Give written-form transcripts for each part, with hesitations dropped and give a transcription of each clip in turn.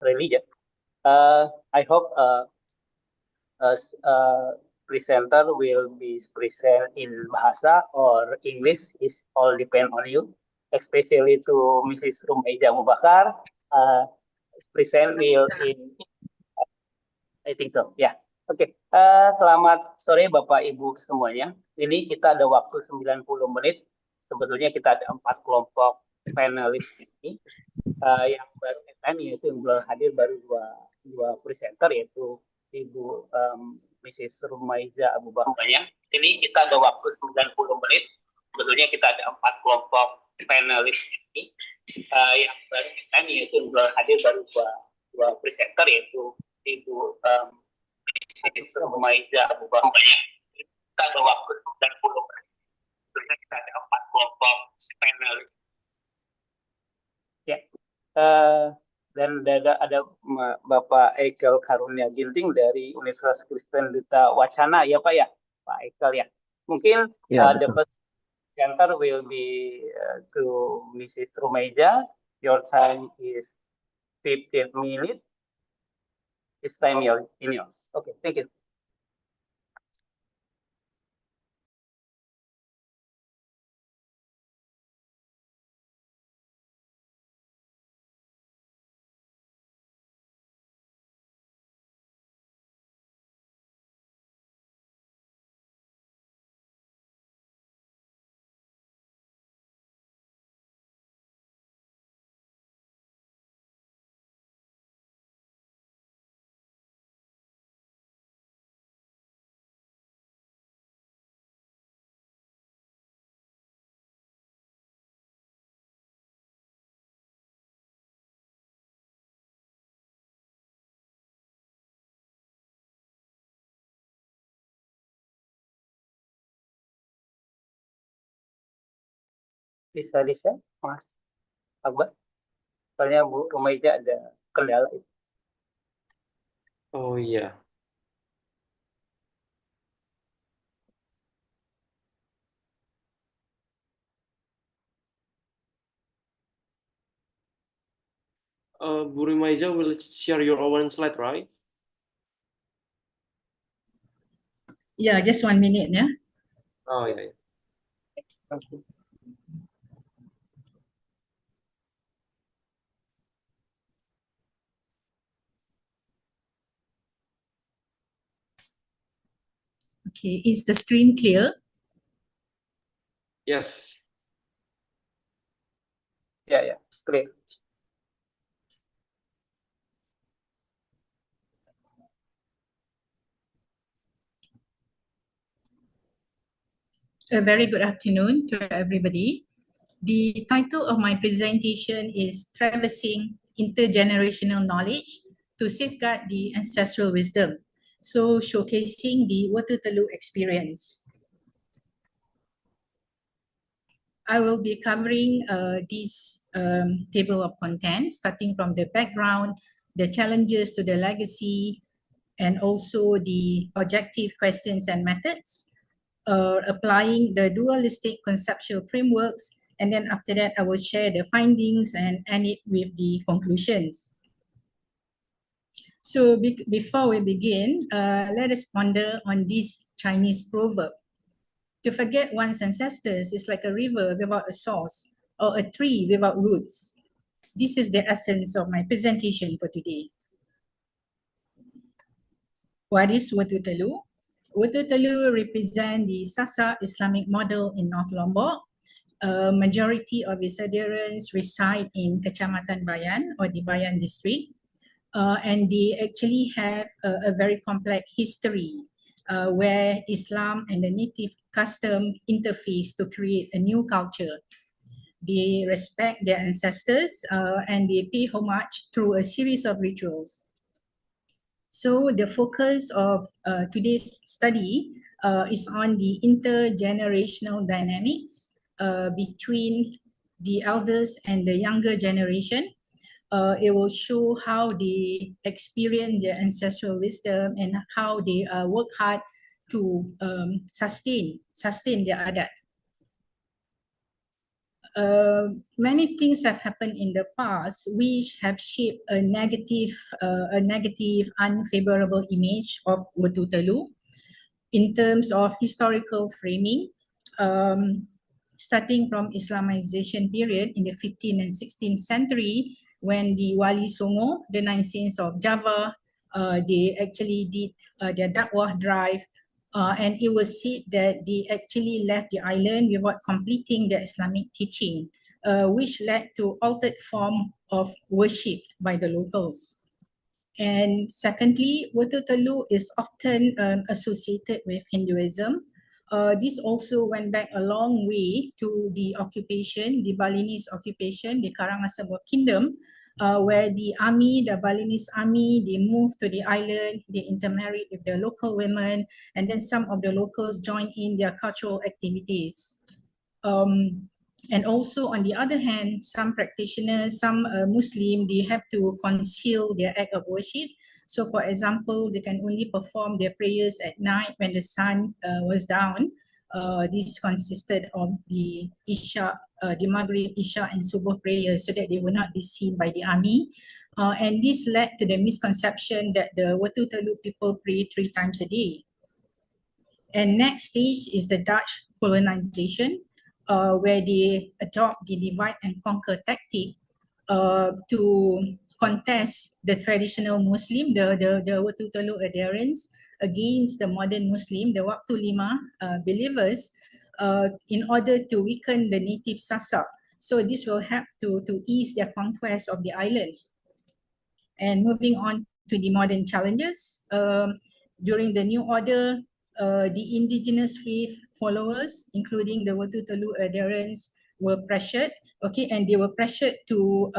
religion. I hope presenter will be present in bahasa or English. Is all depend on you. Especially to Mrs. Rumeida Mubakar. Present will in I think so. Ya. Oke. Selamat sore Bapak Ibu semuanya. Ini kita ada waktu 90 menit. Sebetulnya kita ada 4 kelompok panelis ini. Yang baru yaitu yang belum hadir baru dua presenter yaitu Ibu Mrs. Rumaiza Abu Bakarnya. Ini kita ada waktu 90 menit. Sebetulnya kita ada 4 kelompok panelis ini. Yang baru yaitu yang belum hadir baru dua presenter yaitu Ibu Mrs. Rumaiza Abu Bakarnya. Kita ada waktu 90 menit. Sebetulnya kita ada 4 kelompok panelis. Ya. Dan ada Bapak Ekel Karunia Ginting dari Universitas Kristen Duta Wacana, ya Pak ya, Pak Ekel ya. Mungkin the first presenter will be to Mrs. Rumaiza. Your time is 15 minutes. It's time in yours. Okay, thank you. Bisa di-share, Mas Akbar? Soalnya Bu Rumaiza ada kendala itu. Oh iya. Bu Rumaiza will share your own slide, right? Yeah, just 1 minute, yeah. Oh yeah. Okay, is the screen clear? Yes. Ya, clear. A very good afternoon to everybody. The title of my presentation is Traversing Intergenerational Knowledge to Safeguard the Ancestral Wisdom. So showcasing the Waterteluk experience. I will be covering this table of contents, starting from the background, the challenges to the legacy, and also the objective questions and methods, applying the dualistic conceptual frameworks, and then after that, I will share the findings and end it with the conclusions. So before we begin, let us ponder on this Chinese proverb. To forget one's ancestors is like a river without a source or a tree without roots. This is the essence of my presentation for today. What is Waterteluk? Waterteluk represents the Sasak Islamic model in North Lombok. A majority of its adherents reside in Kecamatan Bayan or the Bayan district. And they actually have a very complex history where Islam and the native custom interface to create a new culture. They respect their ancestors and they pay homage through a series of rituals. So the focus of today's study is on the intergenerational dynamics between the elders and the younger generation. It will show how they experience their ancestral wisdom and how they work hard to sustain their adat. many things have happened in the past which have shaped a negative, unfavorable image of Wetutelu in terms of historical framing, starting from Islamization period in the 15th and 16th century, when the Wali Songo, the nine saints of Java, they actually did their dakwah drive, and it was said that they actually left the island without completing the Islamic teaching, which led to altered form of worship by the locals. And secondly, Wetutelu is often associated with Hinduism. This also went back a long way to the occupation, the Balinese occupation, the Karangasem Kingdom, where the army, the Balinese army, they moved to the island, they intermarried with the local women, and then some of the locals joined in their cultural activities. And also on the other hand, some practitioners, some Muslim, they have to conceal their act of worship. So for example, they can only perform their prayers at night when the sun was down. This consisted of the Isha, the Maghrib, Isha and Subuh prayers so that they will not be seen by the army. And this led to the misconception that the Wetutelu people pray 3 times a day. And next stage is the Dutch colonization, where they adopt the divide and conquer tactic to contest the traditional Muslim, the Wetutelu adherents against the modern Muslim, the Waktu Lima believers, in order to weaken the native Sasak. So this will help to ease their conquest of the island. And moving on to the modern challenges, during the New Order, the indigenous faith followers, including the Wetutelu adherents, were pressured, okay, and they were pressured to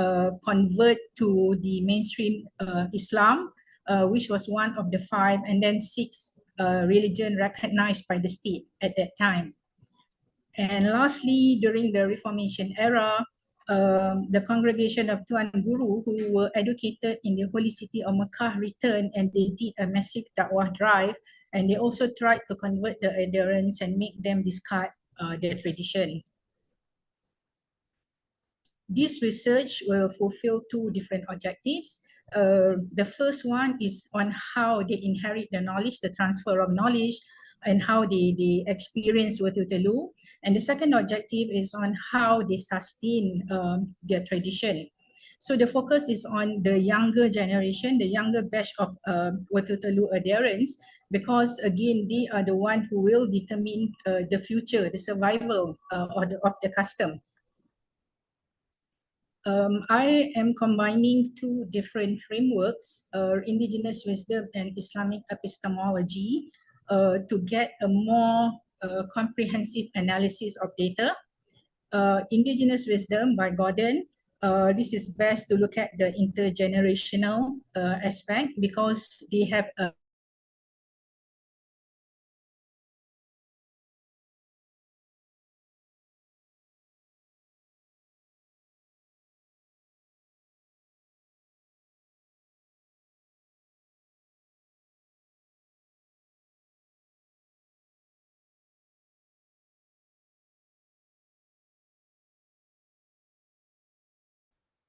convert to the mainstream Islam, which was one of the 5 and then 6 religion recognized by the state at that time. And lastly, during the Reformation era, the congregation of Tuan Guru who were educated in the holy city of Mecca returned, and they did a massive dakwah drive, and they also tried to convert the adherents and make them discard their tradition. This research will fulfill 2 different objectives. The first one is on how they inherit the knowledge, the transfer of knowledge, and how they experience Wetutelu. And the second objective is on how they sustain their tradition. So the focus is on the younger generation, the younger batch of Wetutelu adherents, because again, they are the one who will determine the future, the survival of the custom. I am combining 2 different frameworks, indigenous wisdom and Islamic epistemology, to get a more comprehensive analysis of data. Indigenous wisdom by Gordon. This is best to look at the intergenerational aspect because they have a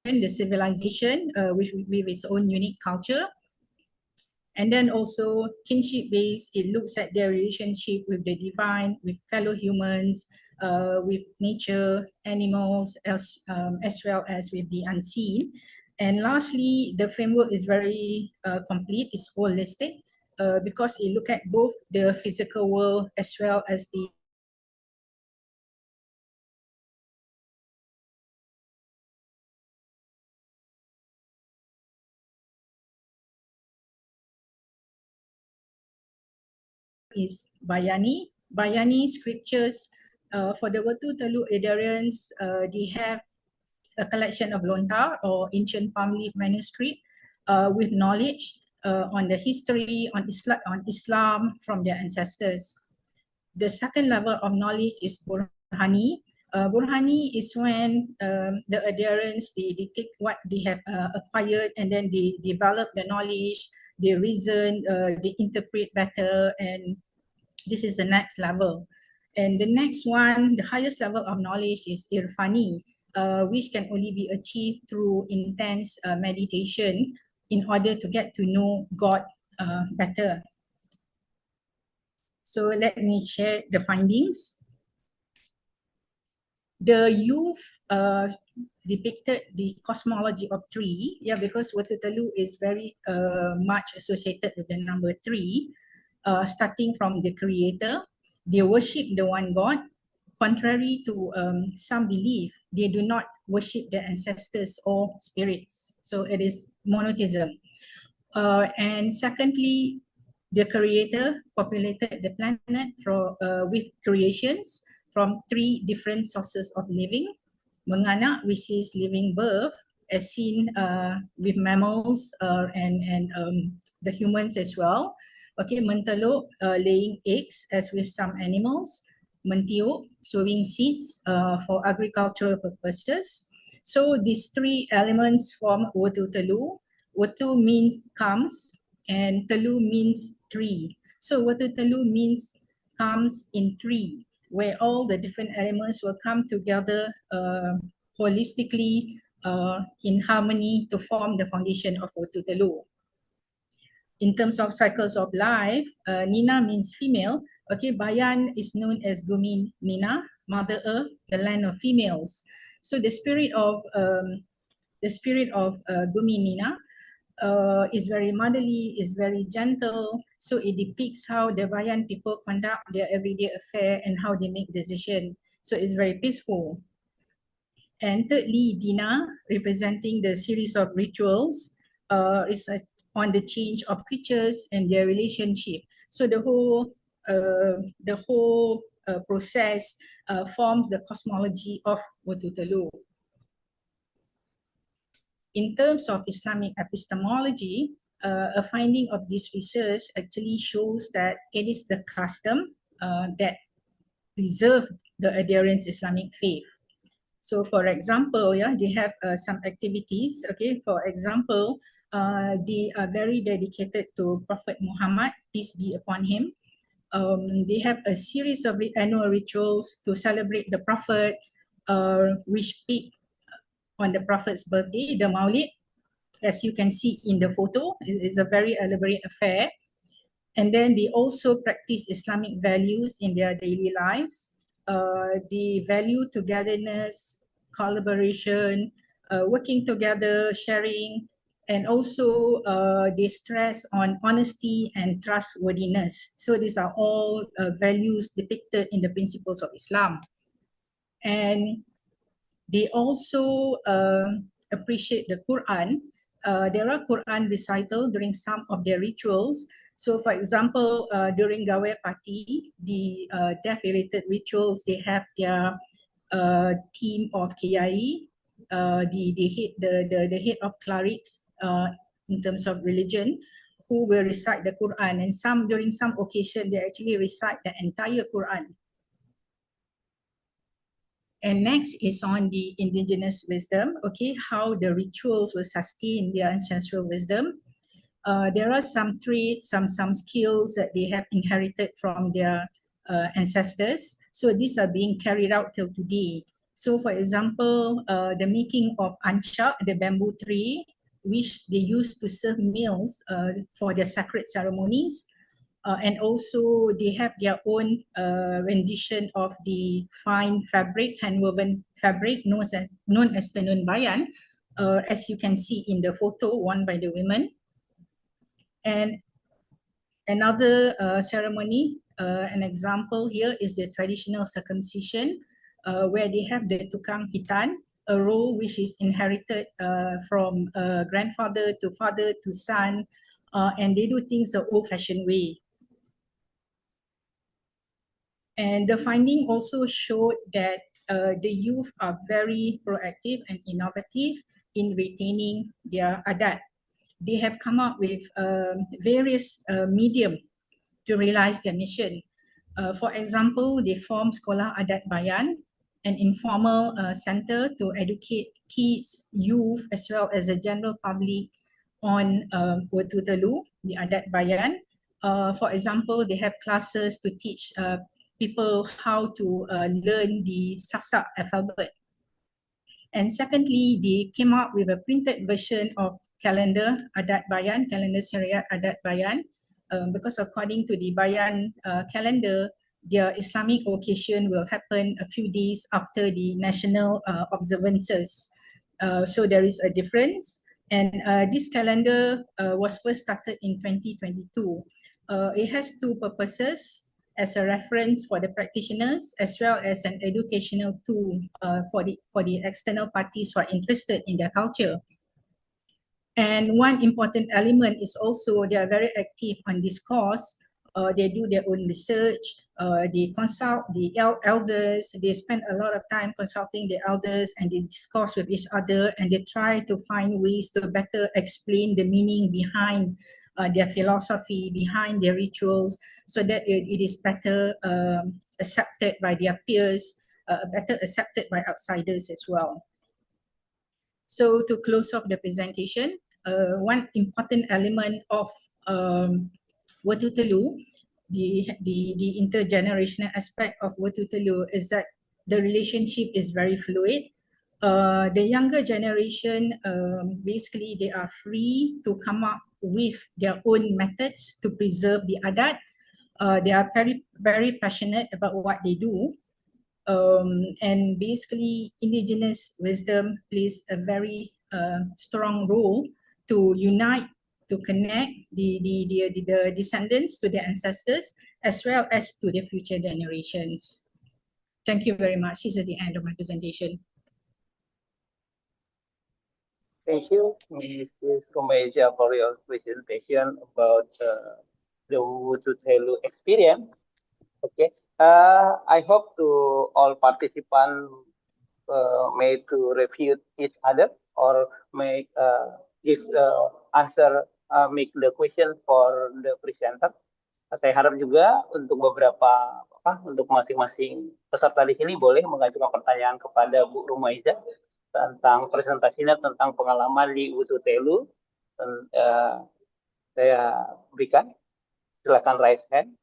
the civilization with its own unique culture. And then also kinship based, it looks at their relationship with the divine, with fellow humans, with nature, animals, as well as with the unseen. And lastly, the framework is very complete, it's holistic because it looks at both the physical world as well as the is Bayani. Bayani scriptures for the Wetutelu adherents, they have a collection of lontar or ancient palm leaf manuscript with knowledge on the history on Islam from their ancestors. The second level of knowledge is Burhani. Burhani is when the adherents, they take what they have acquired and then they develop the knowledge, they reason, they interpret better, and this is the next level. And the next one, the highest level of knowledge is irfani, which can only be achieved through intense meditation in order to get to know God better. So let me share the findings. The youth depicted the cosmology of three, yeah, because Watutalu is very much associated with the number three, starting from the creator. They worship the one God. Contrary to some belief, they do not worship their ancestors or spirits. So it is monotheism. And secondly, the creator populated the planet with creations from three different sources of living. Menganak, which is living birth, as seen with mammals and the humans as well. Okay, menteluk, laying eggs as with some animals. Mentiup, sowing seeds for agricultural purposes. So these three elements form Watutelu. Watu means comes and Telu means tree. So Watutelu means comes in tree, where all the different elements will come together holistically in harmony to form the foundation of Watutelu. In terms of cycles of life, Nina means female. Okay, Bayan is known as Gumi Nina, Mother Earth, the land of females. So the spirit of Gumi Nina is very motherly, is very gentle. So it depicts how the Bayan people conduct their everyday affair and how they make decisions. So it's very peaceful. And thirdly, Dina, representing the series of rituals, is on the change of creatures and their relationship. So the whole process forms the cosmology of Watutelu. In terms of Islamic epistemology, a finding of this research actually shows that it is the custom that preserve the adherents Islamic faith. So for example, yeah, they have some activities, okay, for example, they are very dedicated to Prophet Muhammad, peace be upon him. They have a series of annual rituals to celebrate the Prophet, which peak on the Prophet's birthday, the Maulid. As you can see in the photo, it's a very elaborate affair. And then they also practice Islamic values in their daily lives. They value togetherness, collaboration, working together, sharing, and also they stress on honesty and trustworthiness. So these are all values depicted in the principles of Islam. And they also appreciate the Quran. There are Quran recital during some of their rituals. So for example, during Gawe Party, the death-related rituals, they have their team of Kiai, the head of clerics in terms of religion, who will recite the Quran. And during some occasion, they actually recite the entire Quran. And next is on the indigenous wisdom, okay, how the rituals will sustain their ancestral wisdom. There are some traits, some skills that they have inherited from their ancestors. So these are being carried out till today. So for example, the making of anchak, the bamboo tree, which they used to serve meals for their sacred ceremonies. And also they have their own rendition of the fine fabric, handwoven fabric known as tenun bayan, as you can see in the photo worn by the women. And another ceremony, an example here is the traditional circumcision, where they have the tukang hitan, a role which is inherited from grandfather to father to son, and they do things the old-fashioned way. And the finding also showed that the youth are very proactive and innovative in retaining their adat. They have come up with various medium to realize their mission. For example, they form Sekolah Adat Bayan, an informal center to educate kids, youth, as well as the general public on Watutelu, the Adat Bayan. For example, they have classes to teach people how to learn the Sasak alphabet. And secondly, they came up with a printed version of calendar Adat Bayan, calendar Syariat Adat Bayan, because according to the Bayan calendar, their Islamic occasion will happen a few days after the national observances. So there is a difference. And this calendar was first started in 2022. It has two purposes: as a reference for the practitioners as well as an educational tool for the external parties who are interested in their culture. And one important element is also they are very active on this course. They do their own research, they consult the elders, they spend a lot of time consulting the elders and they discuss with each other and they try to find ways to better explain the meaning behind their philosophy, behind their rituals, so that it is better accepted by their peers, better accepted by outsiders as well. So to close off the presentation, one important element of Watutelu, the intergenerational aspect of Watutelu is that the relationship is very fluid. The younger generation, basically they are free to come up with their own methods to preserve the adat. They are very passionate about what they do. And basically indigenous wisdom plays a very strong role to unite, to connect the descendants to their ancestors as well as to the future generations. Thank you very much. This is the end of my presentation. Thank you, Mrs. Rumeja, for your presentation about the Wututelu experience. Okay, I hope to all participants may to refute each other or make give answer, make the question for the presenter. Saya harap juga untuk beberapa untuk masing-masing peserta di sini boleh mengajukan pertanyaan kepada Bu Rumaiza tentang presentasinya tentang pengalaman di Ututelu. Saya berikan, silakan raise hand.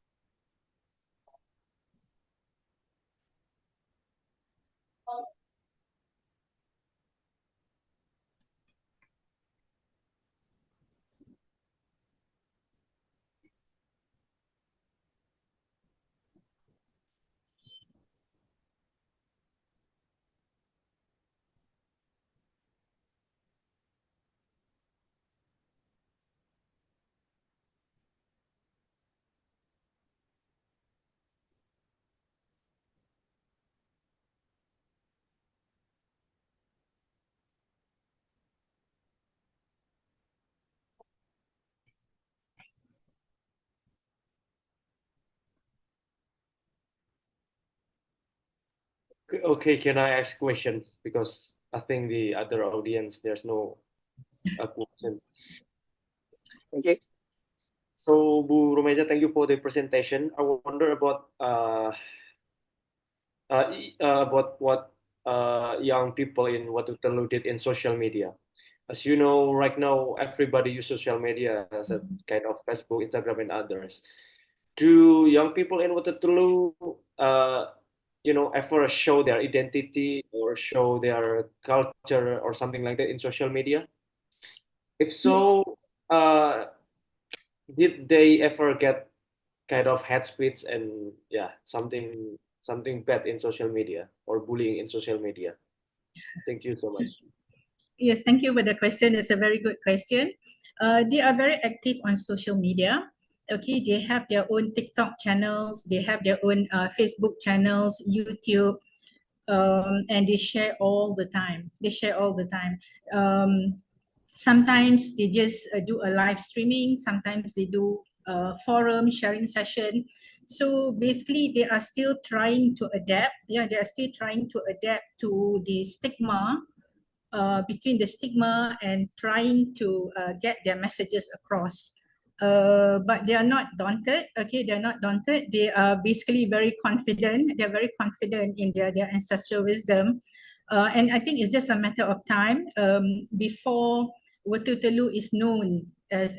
Okay, can I ask question? Because I think the other audience, there's no question. Okay. So, Bu Romeja, thank you for the presentation. I wonder about what young people in Watutelu did in social media. As you know, right now everybody use social media as a kind of Facebook, Instagram, and others. Do young people in Watutelu, ever show their identity or show their culture or something like that in social media? If so, did they ever get kind of hate speech and something bad in social media or bullying in social media? Thank you so much. Yes, thank you for the question. It's a very good question. They are very active on social media. Okay, they have their own TikTok channels, they have their own Facebook channels, YouTube, and they share all the time. They share all the time. Sometimes they just do a live streaming, sometimes they do a forum sharing session. So basically they are still trying to adapt. Yeah, they are still trying to adapt to the stigma, between the stigma and trying to get their messages across. But they are not daunted. Okay, they're not daunted. They are basically very confident. They're very confident in their ancestral wisdom. And I think it's just a matter of time before Watutelu is known as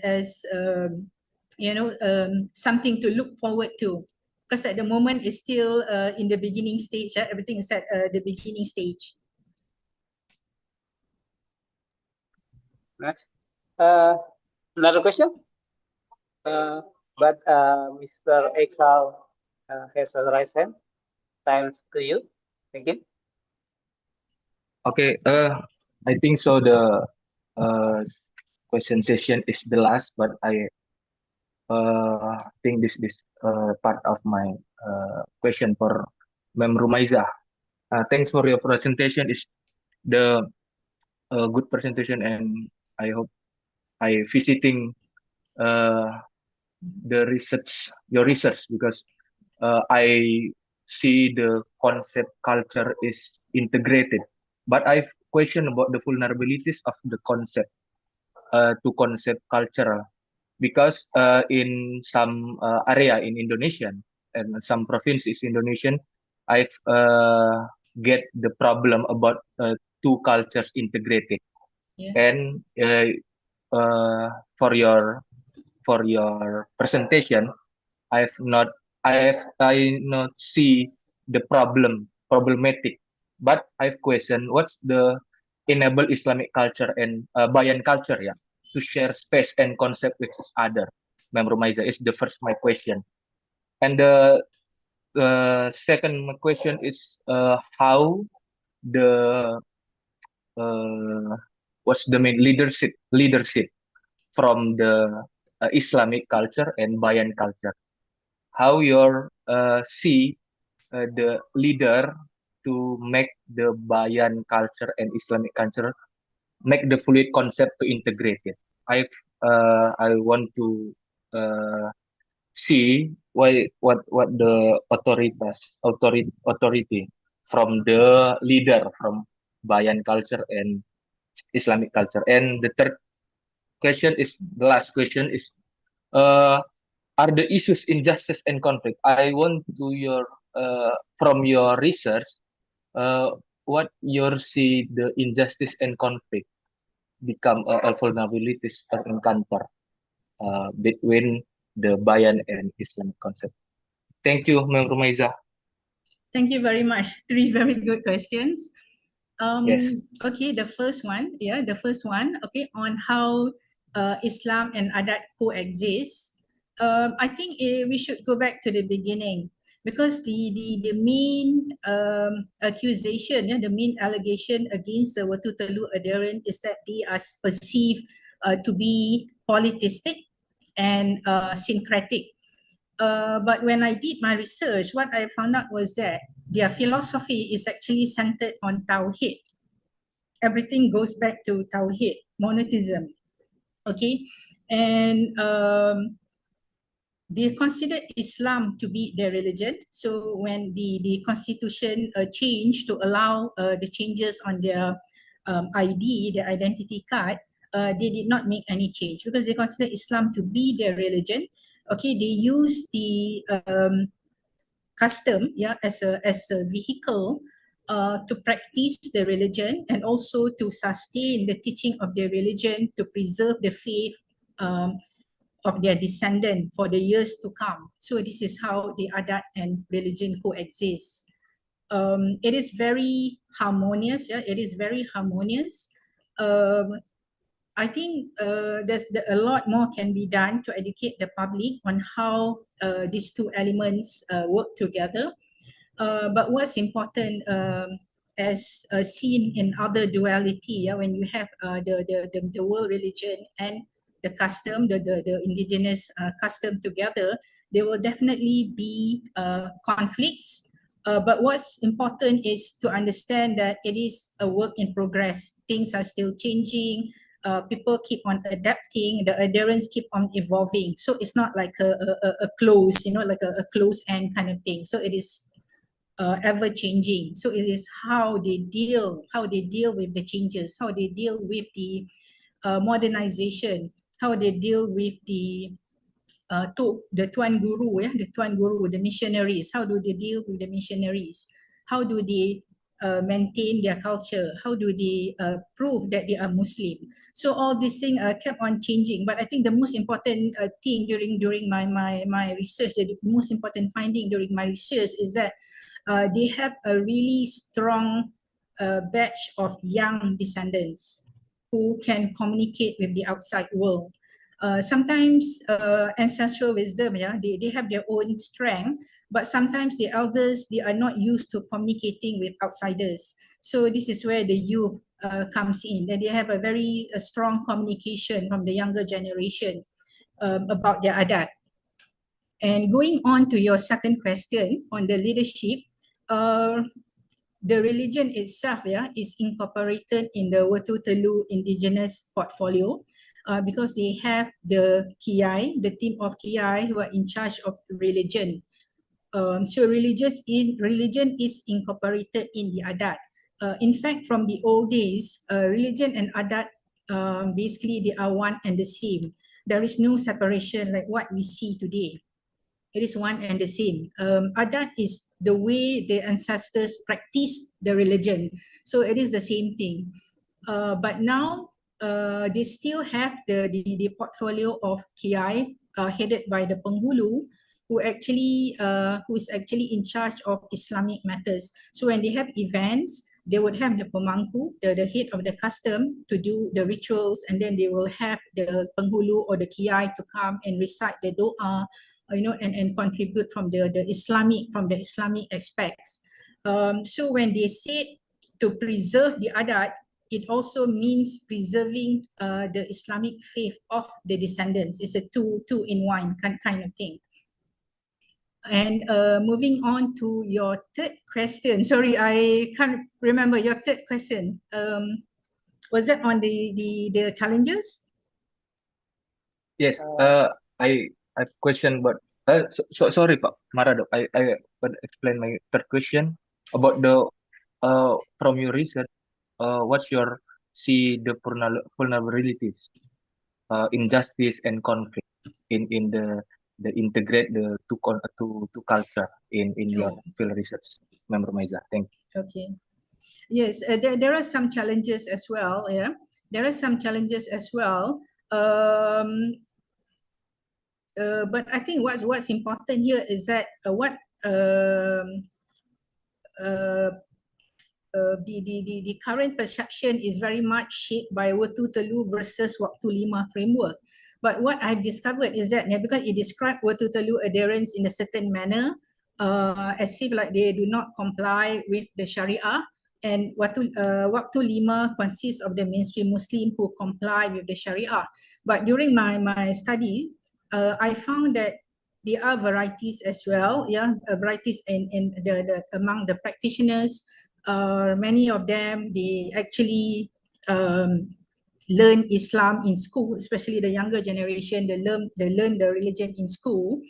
something to look forward to. because at the moment it's still in the beginning stage. Everything is at the beginning stage. Next. Another question? But Mr. Ekal has a right hand. Thanks to you. Thank you. Okay, I think so. The question session is the last, but I think this part of my question for Mem Rumaiza. Thanks for your presentation. It's the good presentation, and I hope I visiting the research, your research, because I see the concept culture is integrated, but I've questioned about the vulnerabilities of the concept to concept cultural, because in some area in Indonesian and some provinces Indonesian, I've get the problem about two cultures integrated. Yeah. And for your presentation, I've not I not see the problematic, but I've questioned what's the enable Islamic culture and Bayan culture, yeah, to share space and concept with each other. Ma'am Rumaiza is the first my question, and the second my question is how the what's the main leadership from the Islamic culture and Bayan culture. How your see the leader to make the Bayan culture and Islamic culture make the fluid concept to integrate it. I want to see what the authority from the leader from Bayan culture and Islamic culture. And the third question is the last question is uh, are the issues injustice and conflict. I want to your from your research, what you see the injustice and conflict become a vulnerabilities or encounter between the Bayan and Islamic concept. Thank you, Ma'am Rumaiza. Thank you very much. Three very good questions. Yes. Okay, the first one, okay, on how Islam and Adat coexist. I think we should go back to the beginning, because the main accusation, the main allegation against the Watu Telu adherent is that they are perceived to be polytheistic and syncretic. But when I did my research, what I found out was that their philosophy is actually centered on Tawhid. Everything goes back to Tawhid, monotheism. Okay, and they consider Islam to be their religion. So when the constitution changed to allow the changes on their ID, their identity card, they did not make any change because they consider Islam to be their religion. Okay, they use the custom, as a vehicle to practice the religion and also to sustain the teaching of their religion, to preserve the faith of their descendant for the years to come. So this is how the adat and religion coexist. It is very harmonious. Yeah, it is very harmonious. I think a lot more can be done to educate the public on how these two elements work together. But what's important, as seen in other duality, when you have the world religion and the custom, the indigenous custom together, there will definitely be conflicts. But what's important is to understand that it is a work in progress. Things are still changing. People keep on adapting, the adherents keep on evolving. So it's not like a close, like a close end kind of thing. So it is ever changing. So it is how they deal with the changes, how they deal with the modernization, how they deal with the Tuan Guru, the Tuan Guru, the missionaries. How do they deal with the missionaries? How do they maintain their culture? How do they prove that they are Muslim? So all these things kept on changing. But I think the most important thing during my research, the most important finding during my research is that they have a really strong batch of young descendants who can communicate with the outside world. Sometimes ancestral wisdom, they have their own strength, but sometimes the elders, they are not used to communicating with outsiders. So this is where the youth comes in, and they have a very strong communication from the younger generation about their adat. And going on to your second question on the leadership, uh, the religion itself is incorporated in the Watu Telu indigenous portfolio because they have the kiai, the team of kiai who are in charge of religion. So religion is incorporated in the adat. In fact, from the old days, religion and adat basically they are one and the same. There is no separation like what we see today. It is one and the same. Adat is the way the ancestors practiced the religion. So it is the same thing. But now they still have the portfolio of kiai headed by the penghulu who is actually in charge of Islamic matters. So when they have events, they would have the pemangku, the head of the custom, to do the rituals, and then they will have the penghulu or the kiai to come and recite the doa, and contribute from the Islamic aspects. So when they say to preserve the adat, it also means preserving the Islamic faith of the descendants. It's a two in one kind of thing. And moving on to your third question. Sorry, I can't remember your third question. Was that on the challenges? Yes, I question, but sorry, Pak Marado. I would explain my third question about the from your research. What's your see the vulnerabilities, injustice and conflict in the integrate the two culture in your field research, Member Maiza. Thank you. Okay. Yes, there are some challenges as well. Yeah, there are some challenges as well. But I think what's important here is that the current perception is very much shaped by Watu Telu versus Waktu Lima framework. But what I've discovered is that because it described Watu Telu adherence in a certain manner, as if like they do not comply with the Sharia, and Waktu Lima consists of the mainstream Muslim who comply with the Sharia. But during my studies, I found that there are varieties as well, varieties in the among the practitioners. Many of them, they actually learn Islam in school, especially the younger generation. They learn the religion in school.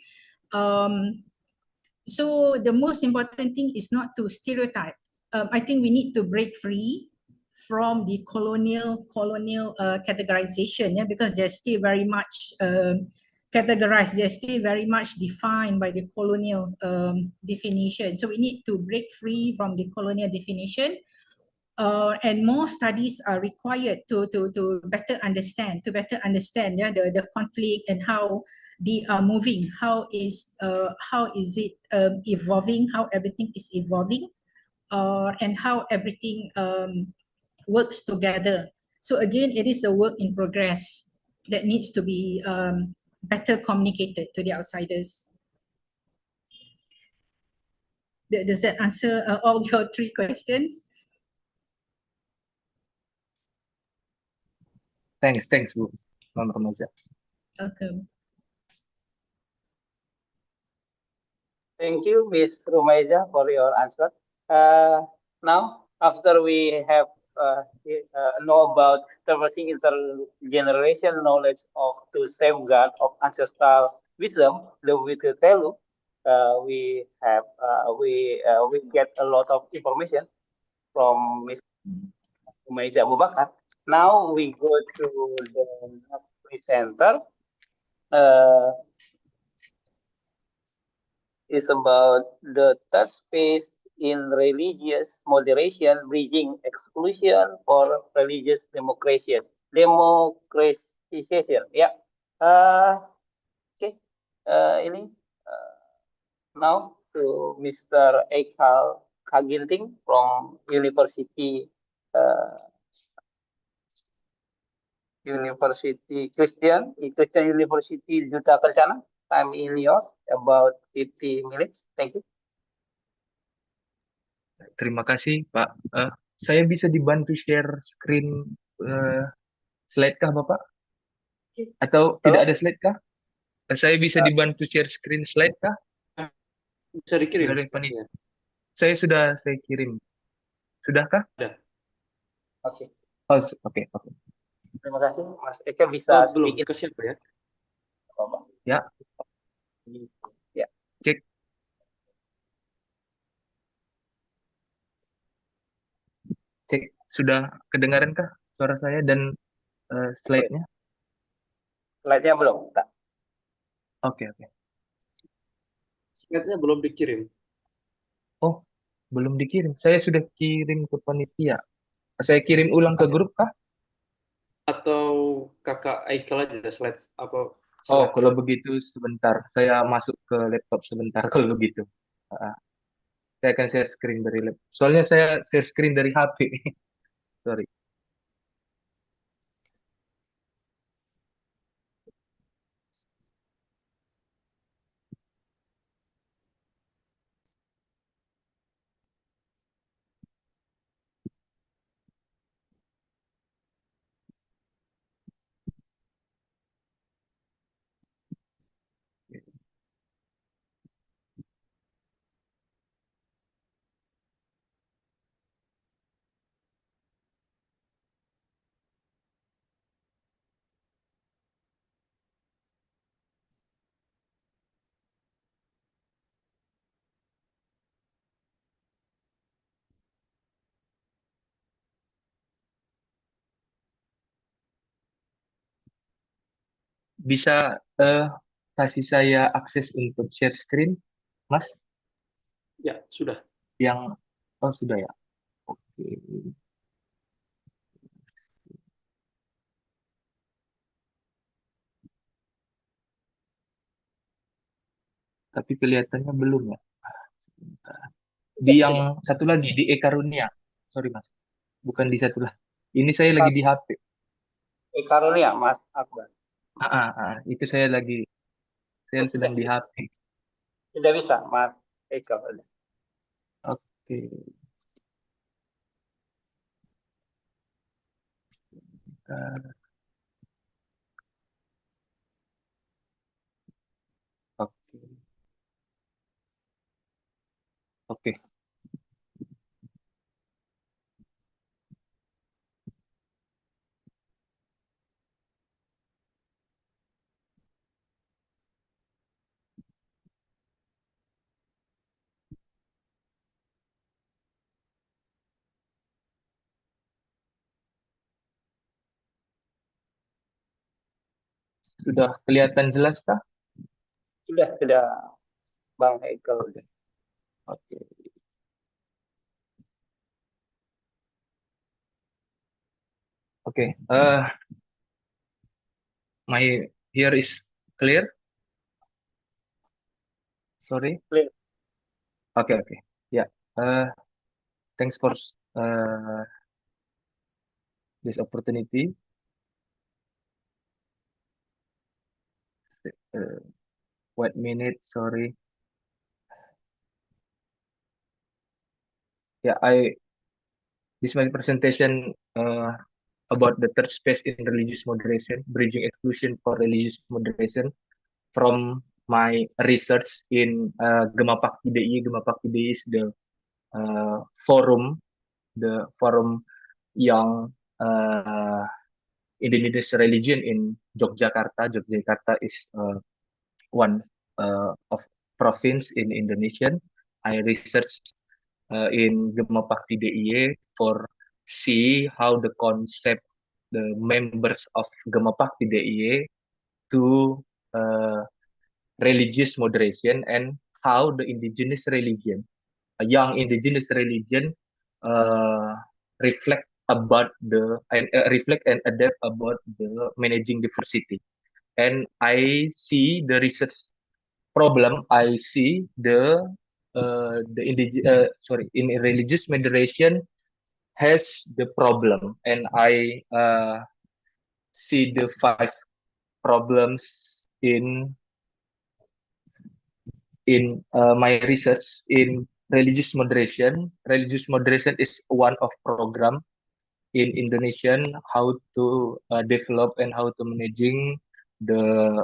So the most important thing is not to stereotype. I think we need to break free from the colonial categorization, because they're still very much categorized. They're still very much defined by the colonial definition. So we need to break free from the colonial definition, and more studies are required to better understand the conflict and how they are moving, how is it evolving, how everything is evolving, and how everything works together. So again, it is a work in progress that needs to be better communicated to the outsiders. Does that answer all your three questions? Thanks, Bu, Member Maiza. Okay. Thank you, Ms. Rumaiza, for your answer. Now, after we have know about traversing intergeneration knowledge of to safeguard of ancestral wisdom, the Witu Telu, we get a lot of information from Ms. Rumaiza Abubakar. Now we go to the next presenter. Is about the third phase in religious moderation, bridging exclusion for religious democracy. Democratization. Ya. Oke. Ini now to Mr. Ekal Kaginting from uh, Christian University Juta Kencana. Time in yours about 50 minutes. Thank you. Terima kasih, Pak. Saya bisa dibantu share screen slide kah, Bapak? Atau tidak ada slide kah? Saya bisa dibantu share screen slide kah? Bisa dikirim. Dari panitia. Saya kirim. Sudahkah? Ada. Oke. Oh, oke. Terima kasih, Mas Eka bisa belum sedikit. ke siapa ya? Bapak. Ya, Ya. cek. Cek, sudah kedengaran kah suara saya dan slide-nya? Slide-nya belum? Tak. Oke. Slide-nya belum dikirim. Oh, belum dikirim. Saya sudah kirim ke panitia. Saya kirim ulang ke grup kah? Atau kakak Aikal aja slide apa? Oh, Slide. kalau begitu sebentar. Saya masuk ke laptop sebentar kalau begitu. Saya akan share screen dari laptop. Soalnya saya share screen dari HP. Sorry. Bisa kasih saya akses untuk share screen, Mas? Ya, sudah. Oh, sudah ya. Oke. Tapi kelihatannya belum ya. Sebentar. Di yang satu lagi, di Ekarunia. Sorry, Mas. Bukan di satu lagi. Ini saya lagi di HP. Karunia, Mas Akbar. Itu saya sedang di HP. Tidak bisa, Mas Eka. Oke. Oke. Oke. Sudah kelihatan jelas kah? Sudah, Bang Eka. Oke. Oke. My here is clear. Sorry. Clear. Oke. Ya. Thanks for this opportunity. Wait minute, sorry. Yeah, this my presentation about the third space in religious moderation, bridging exclusion for religious moderation from my research in Gemapak IDI. Gemapak IDI is forum, the forum yang Indonesian religion in Yogyakarta. Yogyakarta is one of province in Indonesian. I researched in Gemapakti DIY for see how the concept the members of Gemapakti DIY to religious moderation and how the indigenous religion young indigenous religion reflect about the and reflect and adapt about the managing diversity. And I see the research problem. I see in religious moderation has the problem, and I see the 5 problems in my research in religious moderation. Religious moderation is one of program in Indonesian how to develop and how to managing the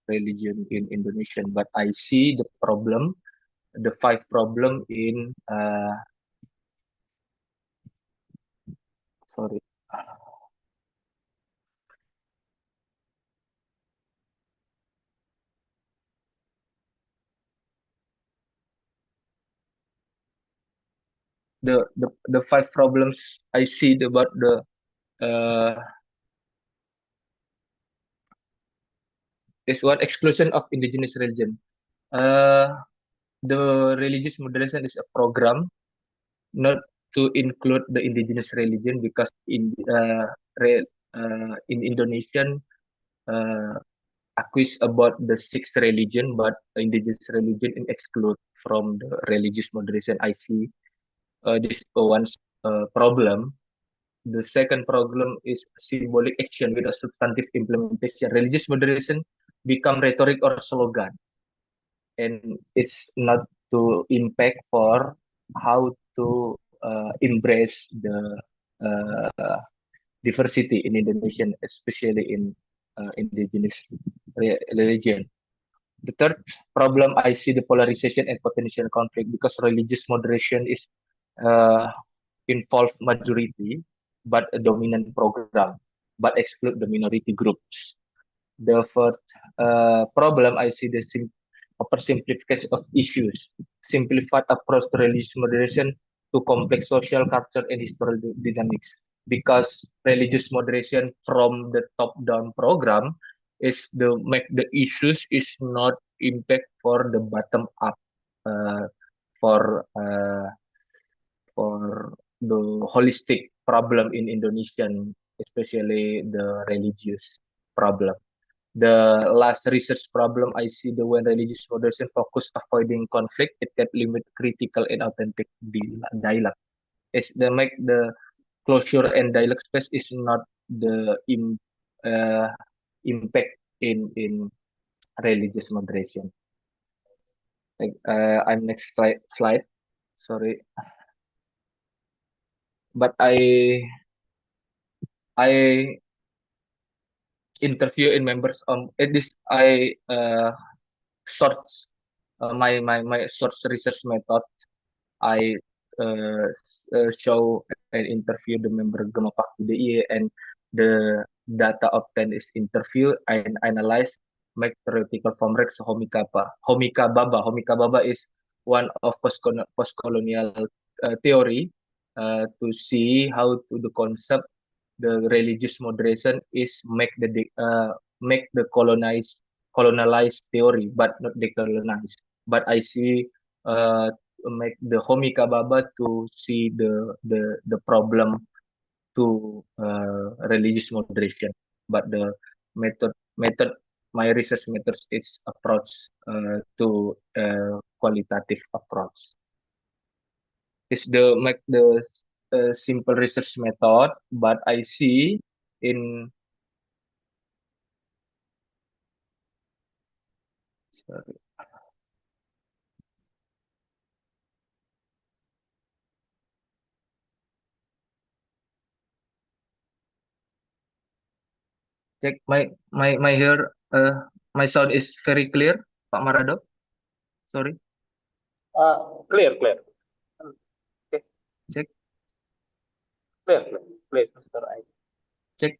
religion in Indonesian. But I see the 5 problem in sorry the 5 problems I see about the uh, is one exclusion of indigenous religion. Uh, the religious moderation is a program not to include the indigenous religion because in Indonesian uh, accuse about the 6 religion, but indigenous religion in exclude from the religious moderation. I see this one problem. The second problem is symbolic action with a substantive implementation. Religious moderation become rhetoric or slogan, and it's not to impact for how to embrace the diversity in Indonesian, especially in indigenous religion. The third problem I see the polarization and potential conflict because religious moderation is uh, involve majority but a dominant program, but exclude the minority groups. The fourth problem I see the oversimplification of issues, simplified approach to religious moderation to complex social, culture, and historical dynamics. Because religious moderation from the top-down program is the make the issues is not impact for the bottom up uh, for uh, for the holistic problem in Indonesian, especially the religious problem. The last research problem I see the when religious moderation focus avoiding conflict, it can limit critical and authentic dialogue. Is the make the closure and dialogue space is not the uh, impact in religious moderation. Like I'm next slide. Sorry, but I interview in members at this I sorts my source research method. I show and interview the member Gemapak DIY and the data obtained is interview and analyze make theoretical framework Homika Baba is one of post-colonial theory to see how to the concept the religious moderation is make the colonized theory but not decolonized. But I see make the Homika Baba to see the problem to religious moderation. But the method my research methods is approach to qualitative approach. Is the make the simple research method, but I see in sorry, check my here my sound is very clear, Pak Marado. Sorry, Clear, clear. Okay, check clear, clear. Please, Mr. I. check.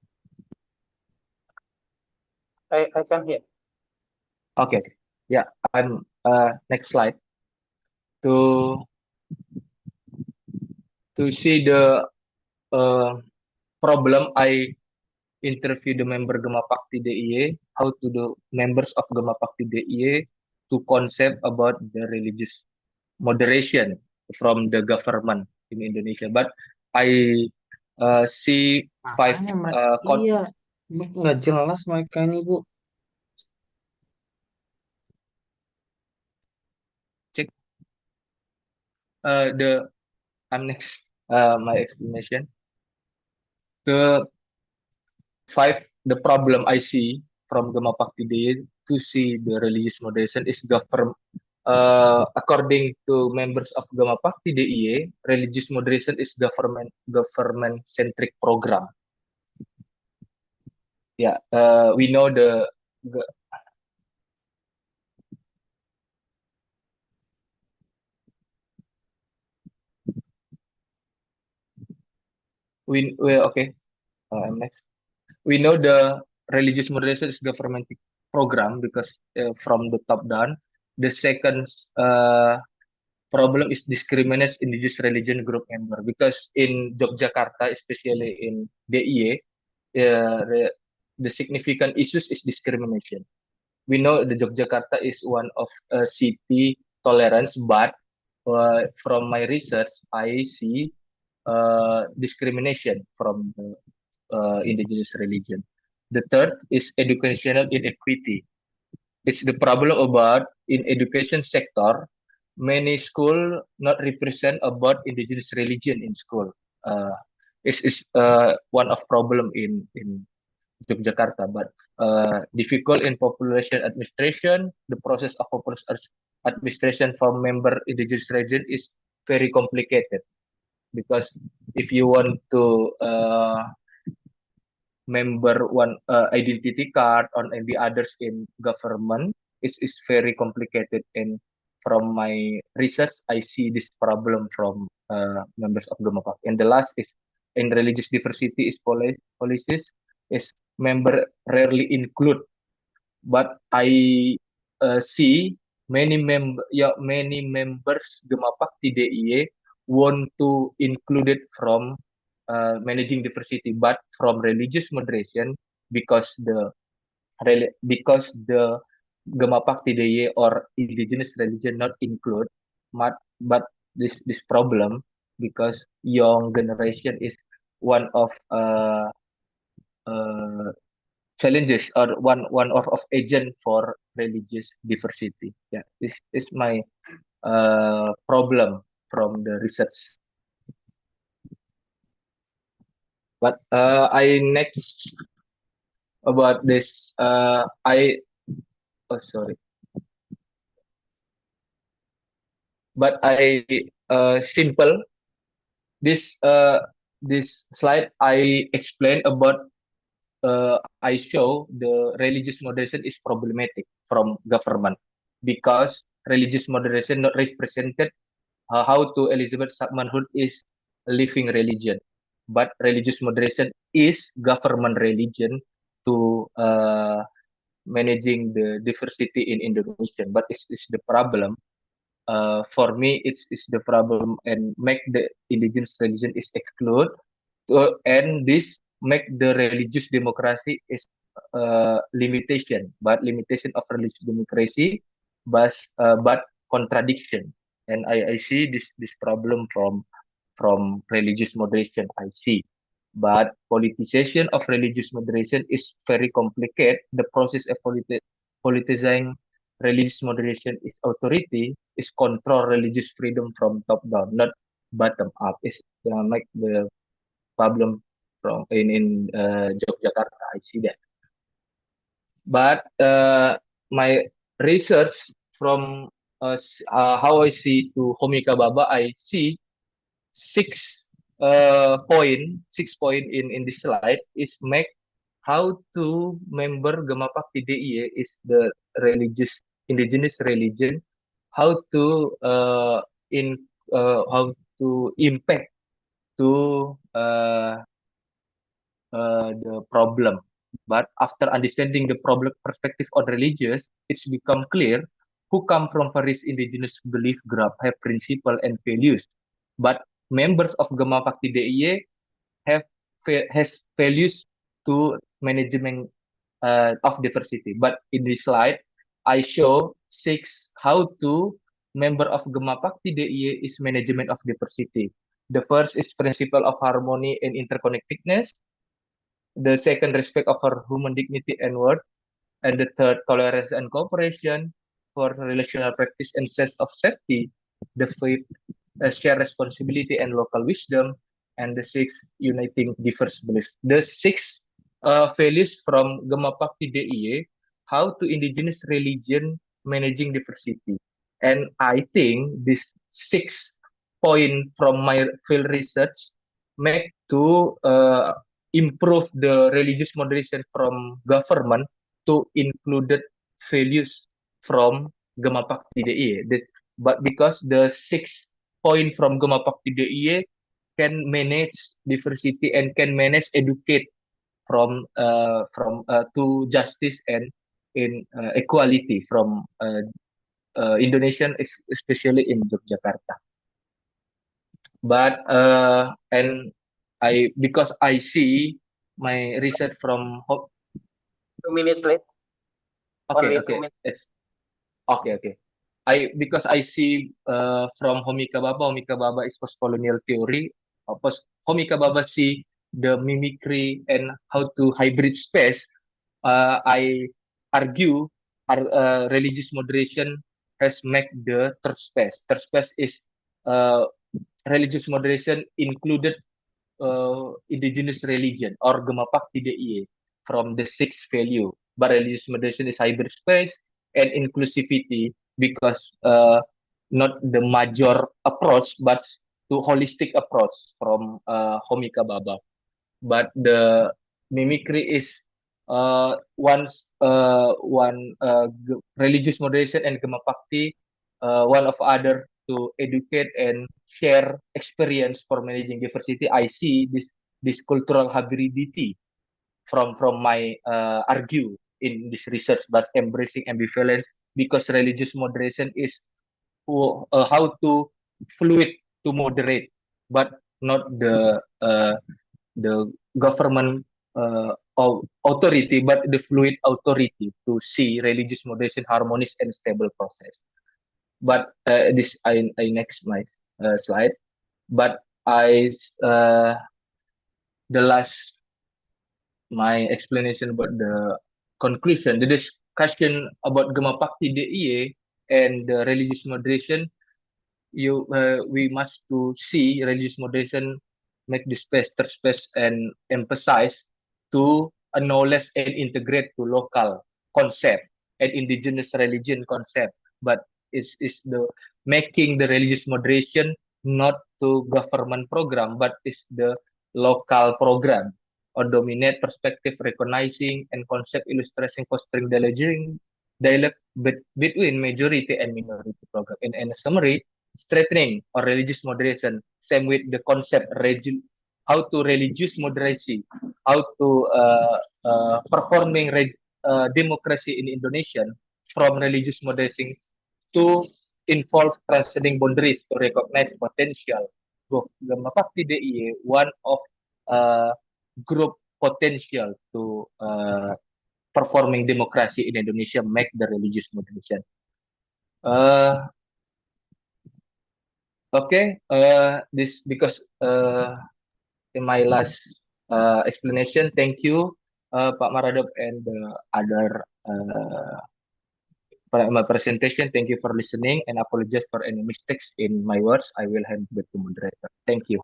I can hear. Okay, yeah, I'm next slide to see the problem I interview the member Gemapakti DIY, how to the members of Gemapakti DIY to concept about the religious moderation from the government in Indonesia. But I see five Makanya iya, nggak jelas mereka ini Bu. check the I'm next my explanation. The the problem I see from Gema Pakti Day to see the religious moderation is according to members of Gema Pakti DIY, religious moderation is government centric program. Yeah, we know okay. I'm next. We know the religious moderation is government program because from the top down. The second problem is discriminates indigenous religion group member because in Yogyakarta, especially in DIY, the significant issues is discrimination. We know the Yogyakarta is one of city tolerance, but from my research, I see discrimination from the indigenous religion. The third is educational inequity. It's the problem about in education sector, many school not represent about indigenous religion in school. Is one of problem in Yogyakarta, but difficult in population administration. The process of population administration for member indigenous region is very complicated because if you want to member one identity card on the others in government is very complicated, and from my research I see this problem from members of Gemapak. And the last is in religious diversity is policies is member rarely include, but I see many members Gemapak DIY want to include it from managing diversity, but from religious moderation because the Gemapak DIY or indigenous religion not include, but this problem because young generation is one of challenges or one of agent for religious diversity. Yeah, this is my problem from the research. But I next about this. Sorry. But I simple this slide. I explain about. I show the religious moderation is problematic from government because religious moderation not represented how to Elizabeth Submanhood is a living religion, but religious moderation is government religion to managing the diversity in Indonesia. But it's the problem. For me, it's the problem and make the indigenous religion is excluded, and this make the religious democracy is limitation, but limitation of religious democracy, but contradiction. And I see this problem from religious moderation. I see, but politicization of religious moderation is very complicated. The process of politicizing religious moderation is authority is control religious freedom from top down, not bottom up. Is like the problem from in Yogyakarta. I see that, but my research from how I see to Homika Baba, I see six point in this slide is make how to member Gemapak DIY is the religious indigenous religion, how to in how to impact to the problem. But after understanding the problem perspective on religious, it's become clear who come from various indigenous belief group have principle and values. But members of Gemapak DIY has values to management of diversity. But in this slide, I show six how to member of Gemapakti DIY is management of diversity. The first is principle of harmony and interconnectedness. The second, respect of our human dignity and worth. And the third, tolerance and cooperation. For relational practice and sense of safety. The fifth, share responsibility and local wisdom. And the sixth, uniting diverse beliefs. The six values from Gemapakti DIY, how to indigenous religion managing diversity. And I think this 6 point from my field research make to improve the religious moderation from government to included values from Gemapakti DIY. But because the 6 point from Gemapakti DIY can manage diversity and can manage educate from to justice and in equality from Indonesian, especially in Yogyakarta. But and because I see my research from 2 minutes late. okay, Only okay, 2 minutes. yes. Okay. Because I see from Homika Baba is post-colonial theory. Homika Baba see the mimicry and how to hybrid space. I argue religious moderation has made the third space. Third space is uh, religious moderation included indigenous religion or Gemapakti DIY from the sixth value. But religious moderation is cyberspace and inclusivity because not the major approach, but to holistic approach from Homika Baba. But the mimicry is one religious moderation and Gemapakti, one of other to educate and share experience for managing diversity. I see this cultural hybridity from my argue in this research, but embracing ambivalence because religious moderation is how to fluid to moderate, but not the government authority, but the fluid authority to see religious moderation harmonious and stable process. But this I next my slide. But the last my explanation about the conclusion, the discussion about Gemapakti DIY and the religious moderation. We must to see religious moderation make the space, third space, and emphasize to acknowledge and integrate to local concept and indigenous religion concept. But is the making the religious moderation not to government program, but is the local program or dominate perspective recognizing and concept illustration fostering dialogue between majority and minority program. In a summary, strengthening or religious moderation, same with the concept how to religious moderation, how to performing democracy in Indonesia from religious moderation to involve transcending boundaries to recognize potential. Mapakti DIY one of group potential to performing democracy in Indonesia make the religious moderation. Okay, this because in my last explanation, thank you, Pak Maradop and the other my presentation. Thank you for listening and apologize for any mistakes in my words. I will hand back to moderator. Thank you.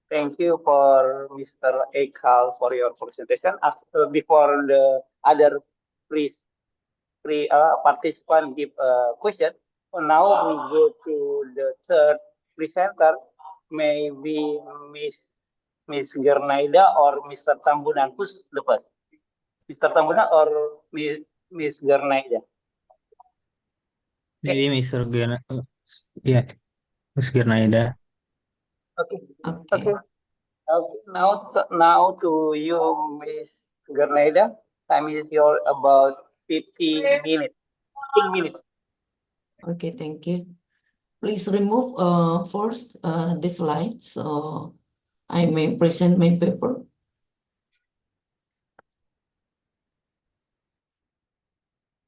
Thank you for Mr. Ekal for your presentation. Before the other participant give a question, now we go to the third presenter, maybe Miss Gernaida or Mr. Tambunan. Who's the first? Mr. Tambunan or Miss Gernaida? Maybe Mr. Gana, yeah, Miss Gernaida. Okay. Okay. Now to you, Miss Gernaida. Time is your about 50 minutes. 15 minutes. Okay, thank you. Please remove first this slide so I may present my paper.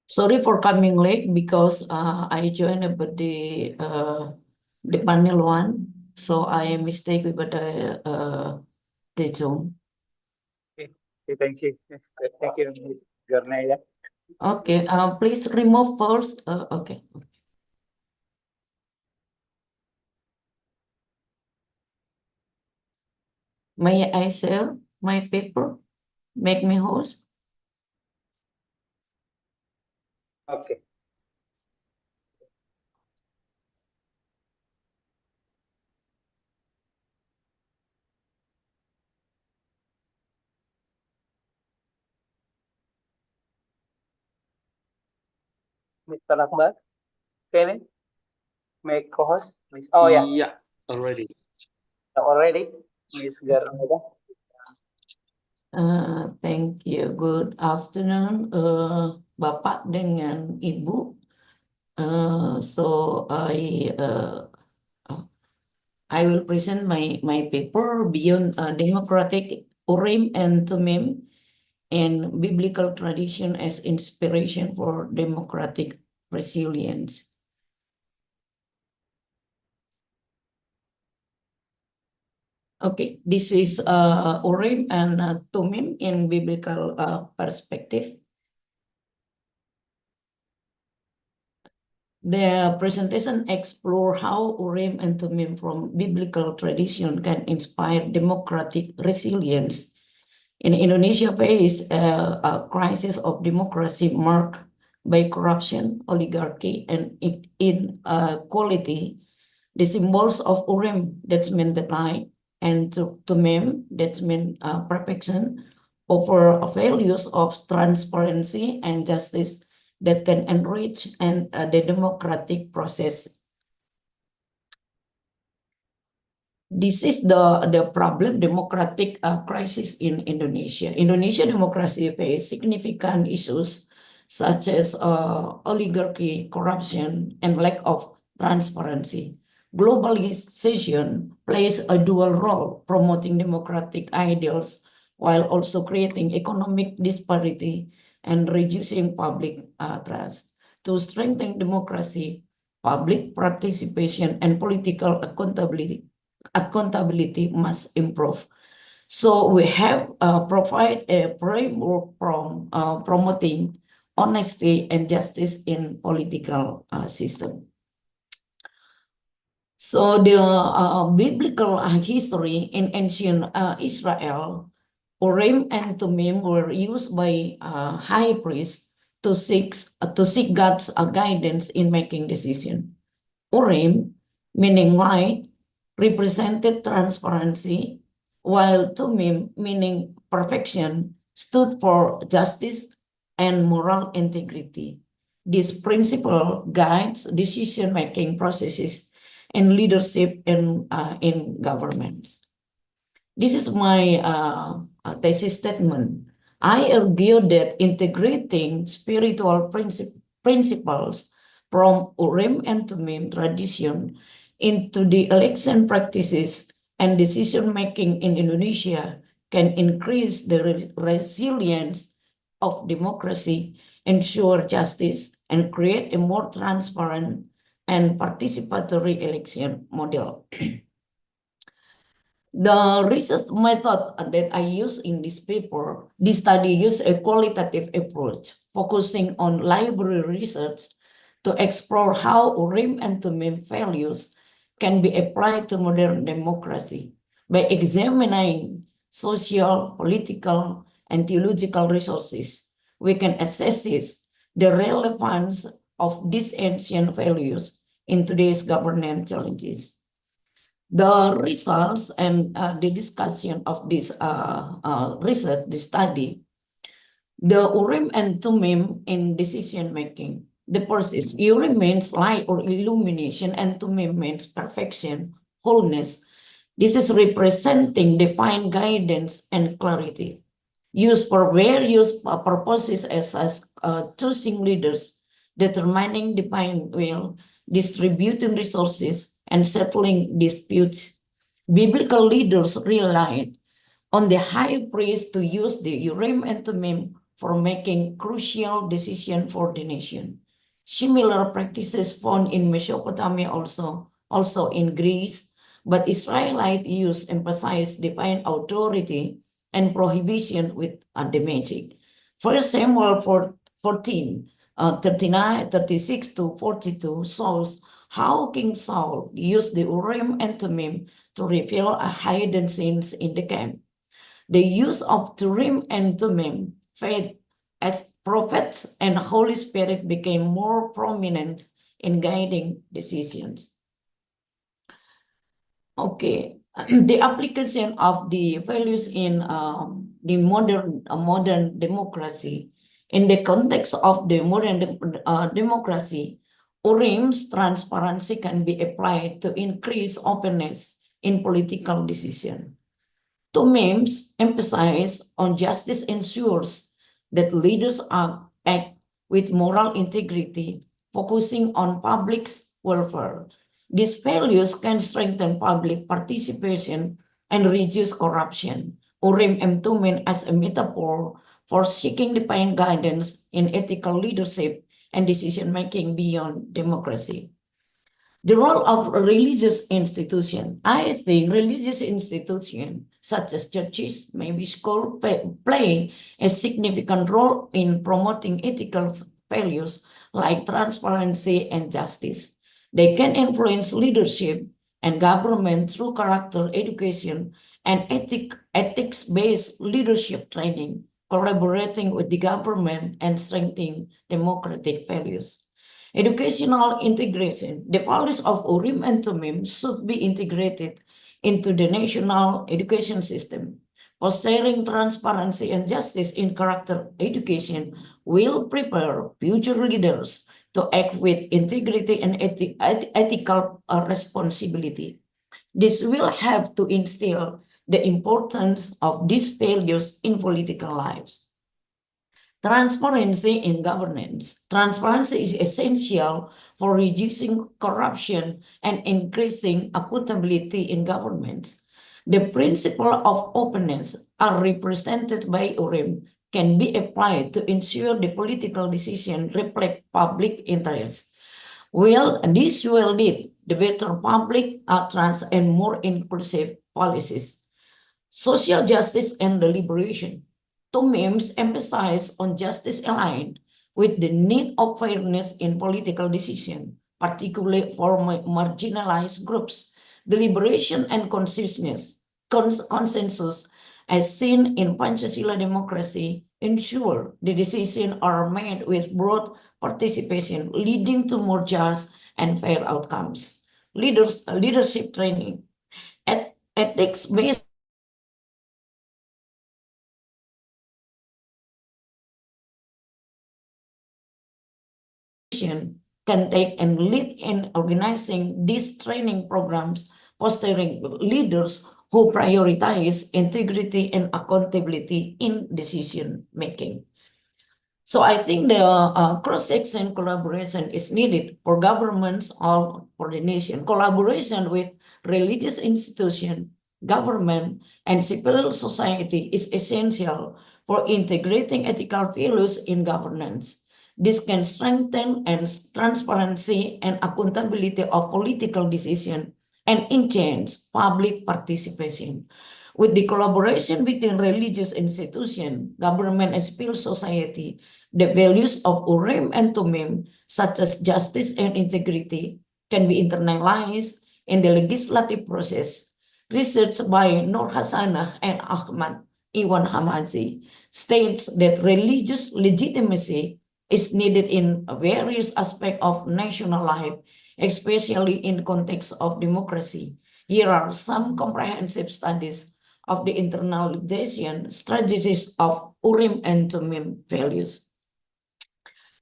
Sorry for coming late because I joined about the panel one, so I mistake about the Zoom. Okay, thank you. Thank you, Ms. Garnaya. Okay, please remove first. Okay. May I share my paper? Make me host. Okay. Mr. Akbar, can you make co-host? Oh yeah, Yeah, already. already, Ms. Garnaya. Thank you. Good afternoon, Bapak dengan Ibu. So I will present my paper Beyond Democratic Urim and Thummim and Biblical Tradition as Inspiration for Democratic Resilience. Okay, this is Urim and Thummim in biblical perspective. The presentation explore how Urim and Thummim from biblical tradition can inspire democratic resilience. In Indonesia face a crisis of democracy marked by corruption, oligarchy, and inequality. The symbols of Urim, that's mean the light, and Thummim, that's mean perfection, offer values of transparency and justice that can enrich and the democratic process. This is the problem, democratic crisis in Indonesia. Indonesia democracy face significant issues such as oligarchy, corruption, and lack of transparency. Globalization plays a dual role, promoting democratic ideals while also creating economic disparity and reducing public trust. To strengthen democracy, public participation, and political accountability must improve. So we have provide a framework from promoting honesty and justice in political system. So the biblical history in ancient Israel, Urim and Thummim were used by high priests to seek God's guidance in making decision. Urim, meaning light, represented transparency, while Thummim, meaning perfection, stood for justice and moral integrity. This principle guides decision-making processes and leadership in governments. This is my thesis statement. I argue that integrating spiritual principles from Urim and Thummim tradition into the election practices and decision-making in Indonesia can increase the resilience of democracy, ensure justice, and create a more transparent and participatory election model. The research method that I use in this paper, this study used a qualitative approach, focusing on library research to explore how Urim and Thummim values can be applied to modern democracy by examining social, political, and theological resources. We can assess the relevance of these ancient values in today's governance challenges. The results and the discussion of this research, this study, the Urim and Thummim in decision making. The first is Urim means light or illumination, and Thummim means perfection, wholeness. This is representing divine guidance and clarity, used for various purposes as choosing leaders, determining divine will, distributing resources, and settling disputes. Biblical leaders relied on the high priest to use the Urim and Thummim for making crucial decisions for the nation. Similar practices found in Mesopotamia also in Greece, but Israelite use emphasized divine authority and prohibition with the magic. 1 Samuel 14, 39, 36 to 42 shows how King Saul used the Urim and Thummim to reveal a hidden sins in the camp. The use of Urim and Thummim fed as prophets and Holy Spirit became more prominent in guiding decisions. Okay, the application of the values in the modern democracy. In the context of the modern democracy, Urim's transparency can be applied to increase openness in political decision. Thummim's emphasize on justice ensures that leaders act with moral integrity, focusing on public's welfare. These values can strengthen public participation and reduce corruption. Urim and Thummim as a metaphor for seeking divine guidance in ethical leadership and decision-making beyond democracy. The role of religious institution. I think religious institutions such as churches, maybe schools, play a significant role in promoting ethical values like transparency and justice. They can influence leadership and government through character education and ethics-based leadership training, collaborating with the government and strengthening democratic values. Educational integration. The values of Urim and Thummim should be integrated into the national education system. Fostering transparency and justice in character education will prepare future leaders to act with integrity and ethical responsibility. This will help to instill the importance of these values in political lives. Transparency in governance. Transparency is essential for reducing corruption and increasing accountability in governments. The principle of openness are represented by Urim can be applied to ensure the political decision reflect public interest. Well, this will lead to better public trust and more inclusive policies. Social justice and deliberation. Thummim's emphasize on justice aligned with the need of fairness in political decision, particularly for marginalized groups. Deliberation and consensus, as seen in Pancasila democracy, ensure the decisions are made with broad participation, leading to more just and fair outcomes. Leadership training. Ethics-based can take and lead in organizing these training programs, fostering leaders who prioritize integrity and accountability in decision making. So I think the cross-section collaboration is needed for governments or for the nation. Collaboration with religious institutions, government, and civil society is essential for integrating ethical values in governance. This can strengthen transparency and accountability of political decisions and enhance public participation. With the collaboration between religious institutions, government, and civil society, the values of Urim and Thummim, such as justice and integrity, can be internalized in the legislative process. Research by Nur Hasanah and Ahmad Iwan Hamazi states that religious legitimacy is needed in various aspects of national life, especially in the context of democracy. Here are some comprehensive studies of the internalization strategies of Urim and Thummim values.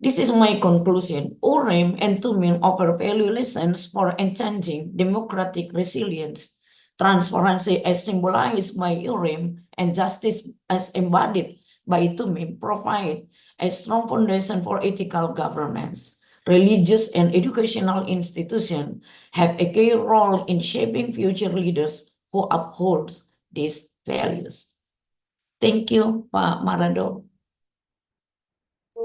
This is my conclusion. Urim and Thummim offer value lessons for enhancing democratic resilience. Transparency as symbolized by Urim and justice as embodied by Thummim provide a strong foundation for ethical governance. Religious and educational institutions have a key role in shaping future leaders who uphold these values. Thank you, Pak Marado.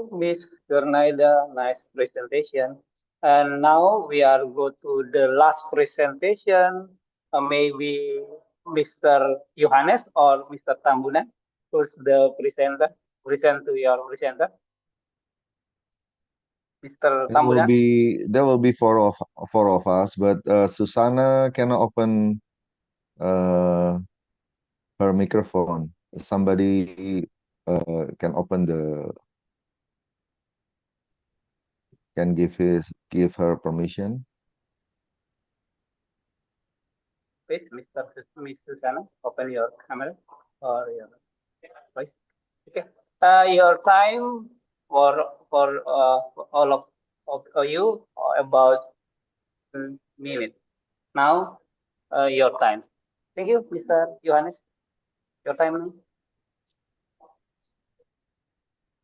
Miss Gurnaida. Nice presentation. And now we are go to the last presentation. Maybe Mr. Johannes or Mr. Tambunan. Who's the presenter? Present to your presenter. Mr. Tambunan. There will be four of us, but Susanna cannot open her microphone. Somebody can open can give her permission. Please, Miss Susanna, open your camera or your voice. Okay. Your time for all of you about minute. Now, your time. Thank you, Mr. Johannes. Your time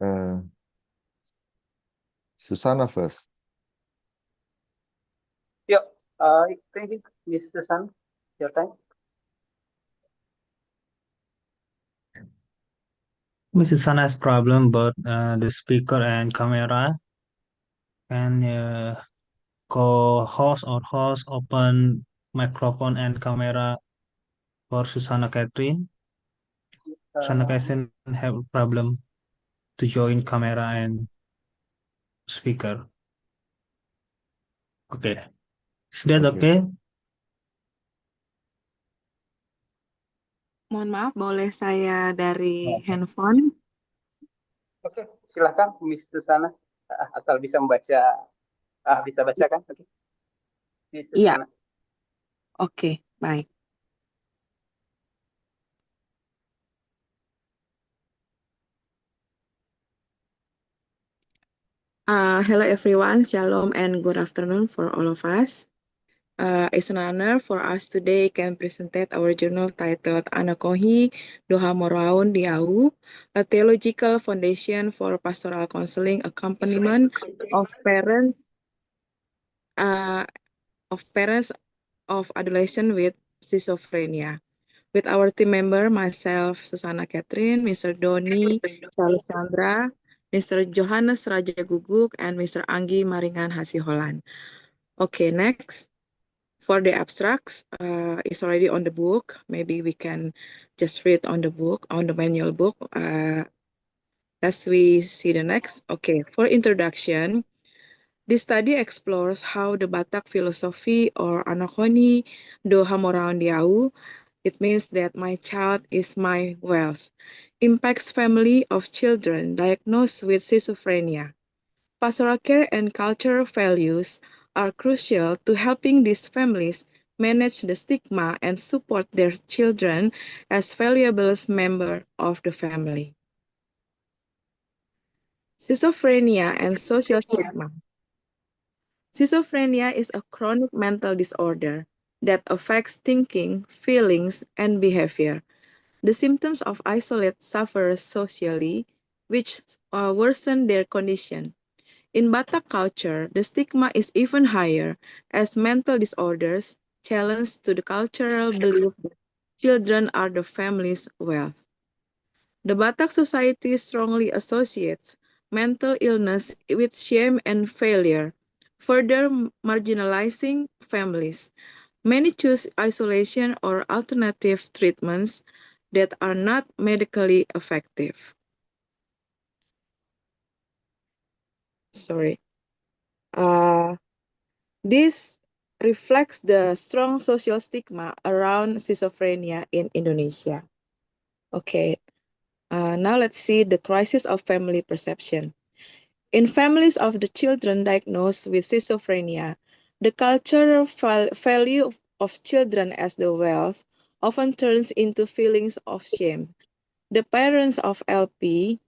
now. Susanna first. Yeah. Thank you, Miss Susanna. Your time. Miss Susanna has problem, but the speaker and camera can co-host or host open microphone and camera for Susanna Catherine. Susanna Catherine have problem to join camera and speaker. Okay. Is that okay? Mohon maaf, boleh saya dari handphone? Oke, silakan Miss Susana. Asal bisa membaca, bisa bacakan. Oke. Miss Iya. Susana. Oke, baik. Hello everyone, shalom and good afternoon for all of us. It's an honor for us today can present our journal titled Anakohi Doha Moraun Diau, a theological foundation for pastoral counseling accompaniment of parents of adolescent with schizophrenia. With our team member, myself, Susanna Catherine, Mr. Doni, Charles Chandra, Mr. Johannes Raja Guguk, and Mr. Anggi Maringan Hasiholan. Okay, next. For the abstracts, it's already on the book. Maybe we can just read on the book, on the manual book. As we see the next. Okay, for introduction, this study explores how the Batak philosophy or Anakoni do Hamoraon Diau, it means that my child is my wealth, impacts family of children diagnosed with schizophrenia. Pastoral care and cultural values are crucial to helping these families manage the stigma and support their children as valuable members of the family. Schizophrenia and social stigma. Schizophrenia is a chronic mental disorder that affects thinking, feelings, and behavior. The symptoms of isolate sufferers socially, which worsen their condition. In Batak culture, the stigma is even higher as mental disorders challenge to the cultural belief that children are the family's wealth. The Batak society strongly associates mental illness with shame and failure, further marginalizing families. Many choose isolation or alternative treatments that are not medically effective. This reflects the strong social stigma around schizophrenia in Indonesia. Okay, now let's see the crisis of family perception. In families of the children diagnosed with schizophrenia, the cultural value of children as the wealth often turns into feelings of shame. The parents of LP,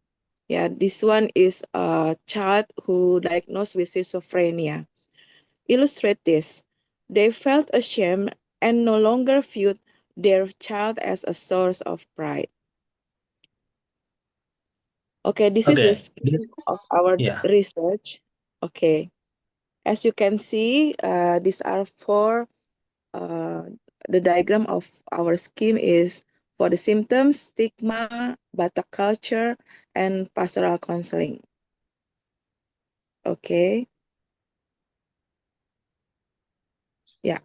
this one is a child who diagnosed with schizophrenia, illustrate this. They felt ashamed and no longer viewed their child as a source of pride. Okay, this is a scheme of our research. Okay, as you can see, these are the diagram of our scheme is for the symptoms, stigma, Batak culture, and pastoral counseling. Okay. Yeah.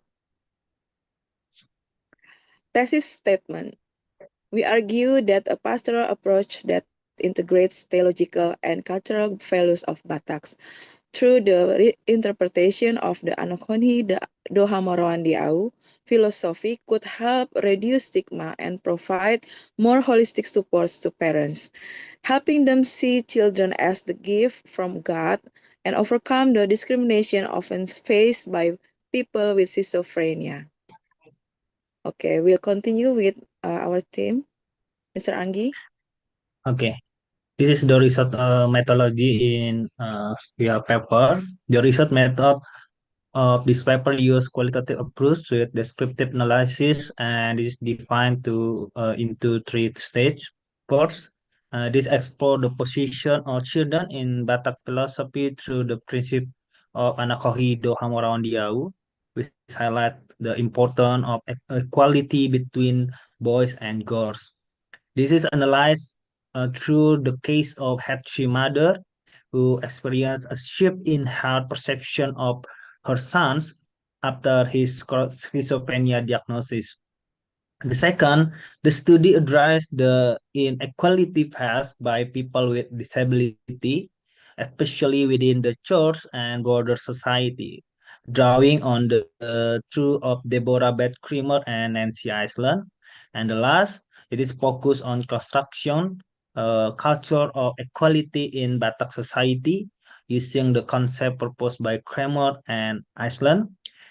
Thesis statement. We argue that a pastoral approach that integrates theological and cultural values of Bataks through the interpretation of the Anokhoni Doha Moroan Diau philosophy could help reduce stigma and provide more holistic supports to parents, helping them see children as the gift from God and overcome the discrimination often faced by people with schizophrenia. Okay, we'll continue with our team. Mr. Anggi? Okay, this is the research methodology in your paper. The research method of this paper use qualitative approach with descriptive analysis, and is defined into three stage. First, this explore the position of children in Batak philosophy through the principle of Anakohi do Hamoraon Diau, which highlight the importance of equality between boys and girls. This is analyzed through the case of Hatchi mother, who experienced a shift in her perception of her sons after his schizophrenia diagnosis. The second, the study addressed the inequality faced by people with disability, especially within the church and broader society, drawing on the truth of Deborah Beth Creamer and Nancy Iceland. And the last, it is focused on construction, culture of equality in Batak society, using the concept proposed by Kramer and Iceland,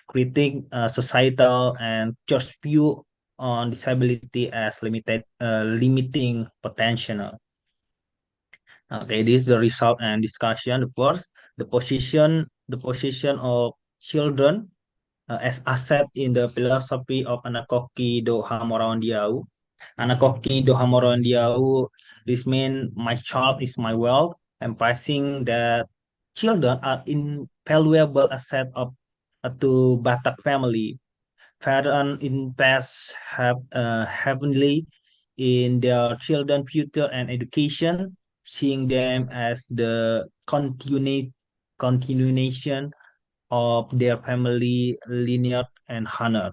creating societal and church view on disability as limiting potential. Okay, this is the result and discussion. The first, the position of children as asset in the philosophy of Anakoki do Hamorondiau. Anakoki do Hamorondiau, this means my child is my wealth, emphasizing that children are invaluable asset of to Batak family. Parents invest heavily in their children's future and education, seeing them as the continuation of their family lineage and honor.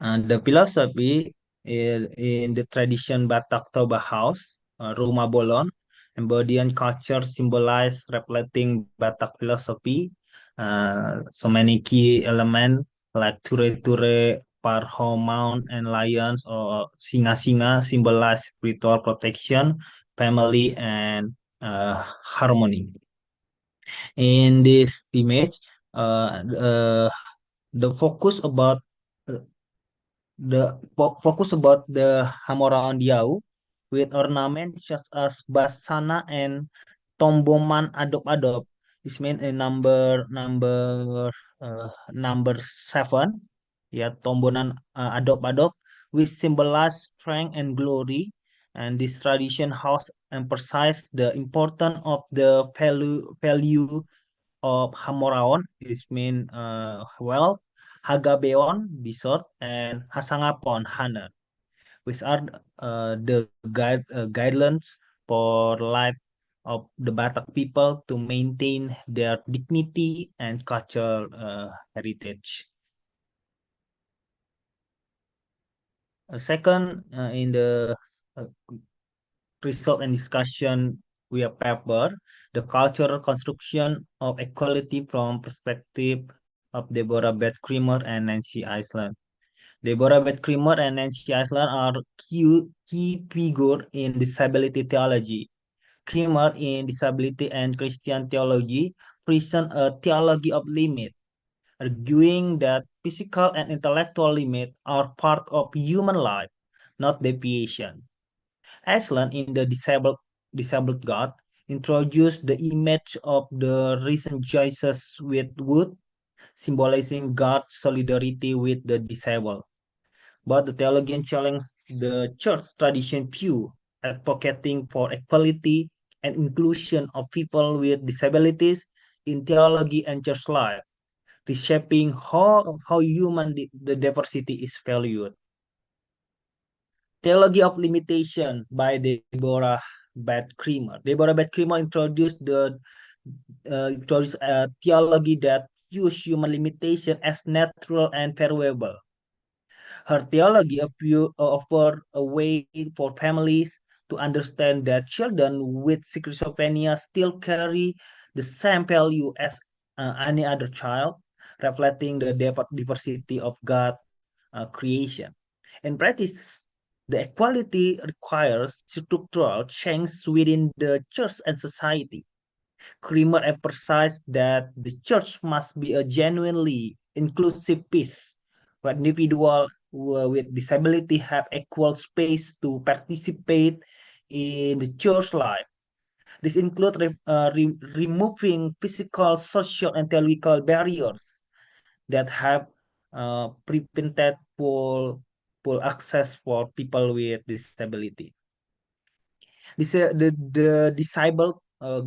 And the philosophy in the tradition Batak Toba House, Rumah Bolon, embodying culture symbolized reflecting Batak philosophy. So many key elements like ture-ture, parho, mount, and lions, or singa-singa symbolize spiritual protection, family, and harmony. In this image, the focus about the Hamora on Diau with ornaments such as basana and tomboman adop-adop. This means a number 7. Yeah, tombonan adop-adop, which symbolize strength and glory. And this tradition has emphasized the importance of the value of Hamoraon. This means wealth, Hagabeon, Bisot, and Hasangapon, Hana, which are the guidelines for life of the Batak people to maintain their dignity and cultural heritage. Second, in the uh, result and discussion we have paper, the cultural construction of equality from perspective of Deborah Beth Creamer and Nancy Iceland. Deborah Beth Creamer and Nancy Iceland are key figure in disability theology. Creamer in disability and Christian theology present a theology of limit, arguing that physical and intellectual limits are part of human life, not deviation. Iceland in the disabled God introduced the image of the risen Jesus with wood, symbolizing God's solidarity with the disabled. But the theologian challenged the church tradition view, advocating for equality and inclusion of people with disabilities in theology and church life, reshaping how human the diversity is valued. Theology of Limitation by Deborah Beth Creamer. Deborah Beth Creamer introduced towards a theology that views human limitation as natural and valuable. Her theology offer a way for families to understand that children with schizophrenia still carry the same value as any other child, reflecting the diversity of God creation. In practice, the equality requires structural change within the church and society. Creamer emphasized that the church must be a genuinely inclusive piece, where individuals with disability have equal space to participate in the church life. This includes removing physical, social, and theological barriers that have prevented full access for people with disability. The Disabled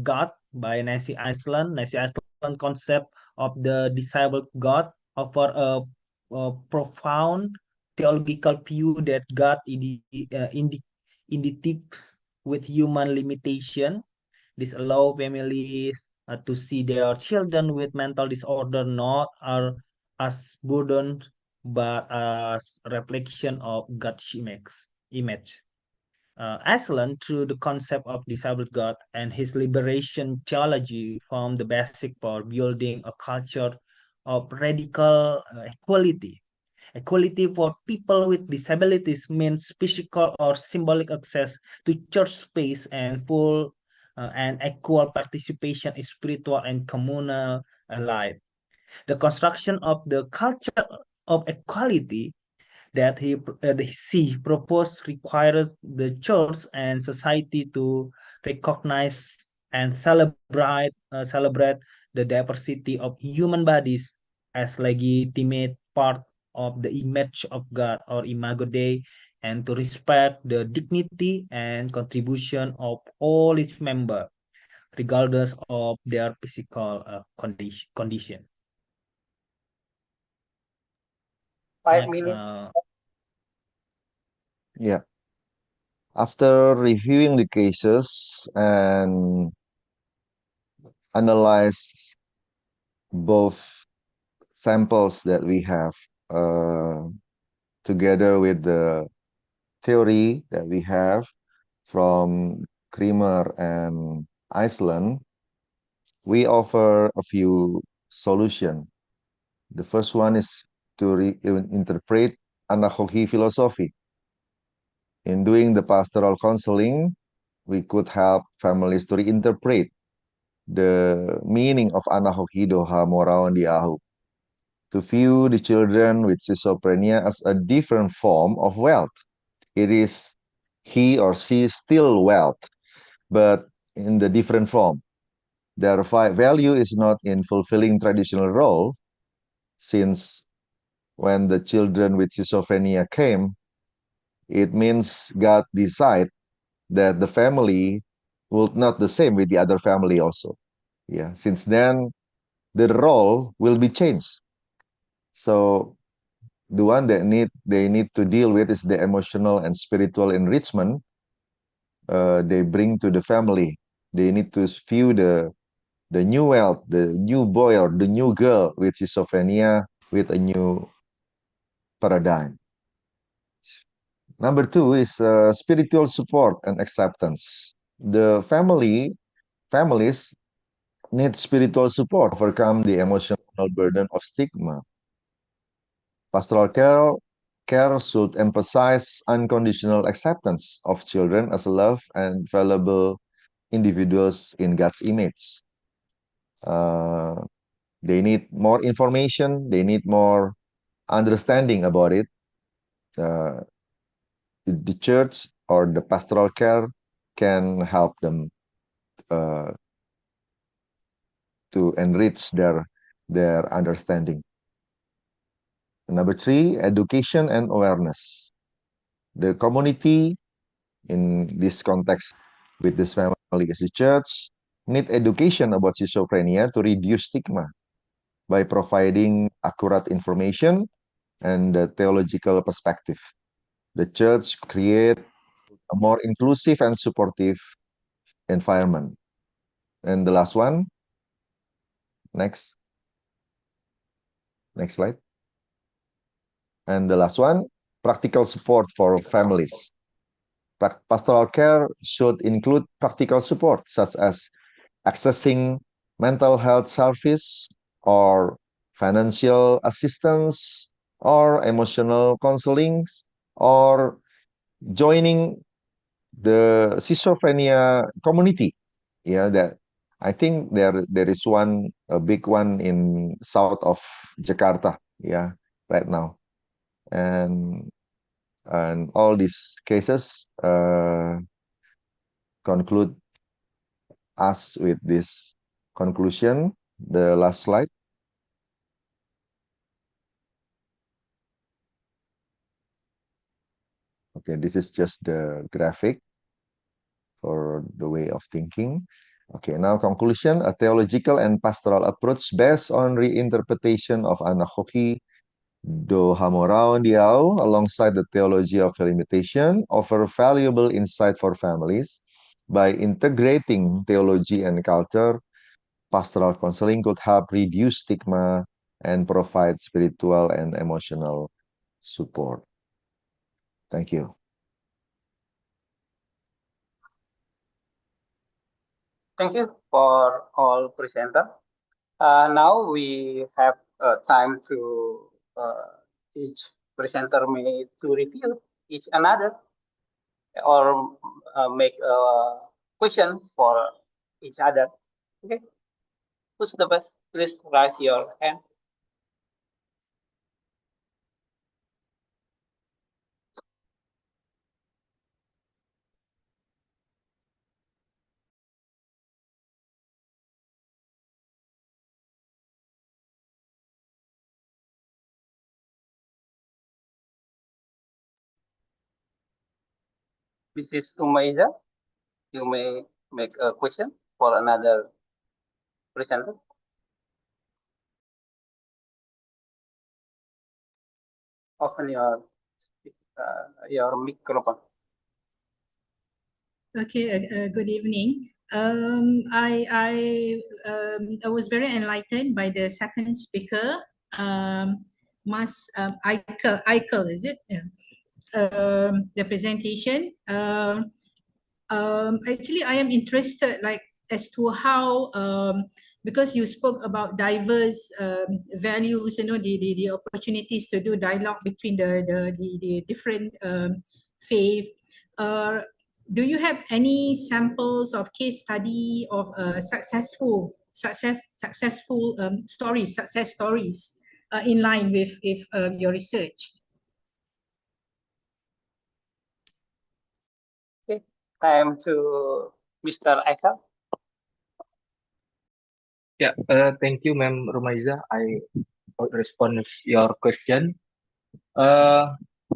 God by Nancy Iceland. Nancy Iceland concept of the disabled God offer a profound theological view that God indicative with human limitation. This allow families to see their children with mental disorder not as burden but as reflection of God's image. Iceland, through the concept of disabled God and his liberation theology, formed the basic for building a culture of radical equality. Equality for people with disabilities means physical or symbolic access to church space and full and equal participation in spiritual and communal life. The construction of the culture of equality that she proposed required the church and society to recognize and celebrate the diversity of human bodies as legitimate part of the image of God or Imago Dei, and to respect the dignity and contribution of all its members, regardless of their physical condition. 5 Next, minutes. Yeah. After reviewing the cases and analyze both samples that we have together with the theory that we have from Creamer and Iceland, we offer a few solutions. The first one is to interpret analogy philosophy. In doing the pastoral counseling, we could help families to reinterpret the meaning of analogy doha morawan diahu, to view the children with schizophrenia as a different form of wealth. It is he or she still wealth, but in the different form. Their value is not in fulfilling traditional role, since when the children with schizophrenia came, it means God decide that the family will not the same with the other family also. Yeah, since then the role will be changed. So the one that they need to deal with is the emotional and spiritual enrichment they bring to the family. They need to view the new wealth, the new boy or the new girl with schizophrenia with a new paradigm. Number two is spiritual support and acceptance. The families need spiritual support to overcome the emotional burden of stigma. Pastoral care should emphasize unconditional acceptance of children as loved and valuable individuals in God's image. They need more information, they need more understanding about it. The church or the pastoral care can help them to enrich their understanding. Number three, education and awareness. The community in this context with this family as the church need education about schizophrenia to reduce stigma by providing accurate information and the theological perspective. The church create a more inclusive and supportive environment. And the last one, Next. Next slide. And the last one, practical support for families. Pastoral care should include practical support, such as accessing mental health service or financial assistance or emotional counseling or joining the schizophrenia community. Yeah, that I think there is a big one in south of Jakarta, yeah, right now. And all these cases conclude us with this conclusion. The last slide. Okay, this is just the graphic for the way of thinking. Okay, now conclusion, a theological and pastoral approach based on reinterpretation of Anakoki do Hamorao Diao alongside the theology of limitation offer valuable insight for families. By integrating theology and culture, pastoral counseling could help reduce stigma and provide spiritual and emotional support. Thank you. Thank you for all presenter. Now we have time to each presenter may to review each another or make a question for each other. Okay, who's the best? Please raise your hand. Mrs. Umaida, you may make a question for another presenter. Open your microphone. Okay, good evening. I was very enlightened by the second speaker, Eichel, is it? Yeah. The presentation. Actually, I am interested, like, as to how, because you spoke about diverse values, you know, the opportunities to do dialogue between the different faith. Do you have any samples of case study of successful success stories in line with your research? Okay, time to Mr. Eka. Yeah, thank you, Ma'am Rumaiza. I will respond to your question.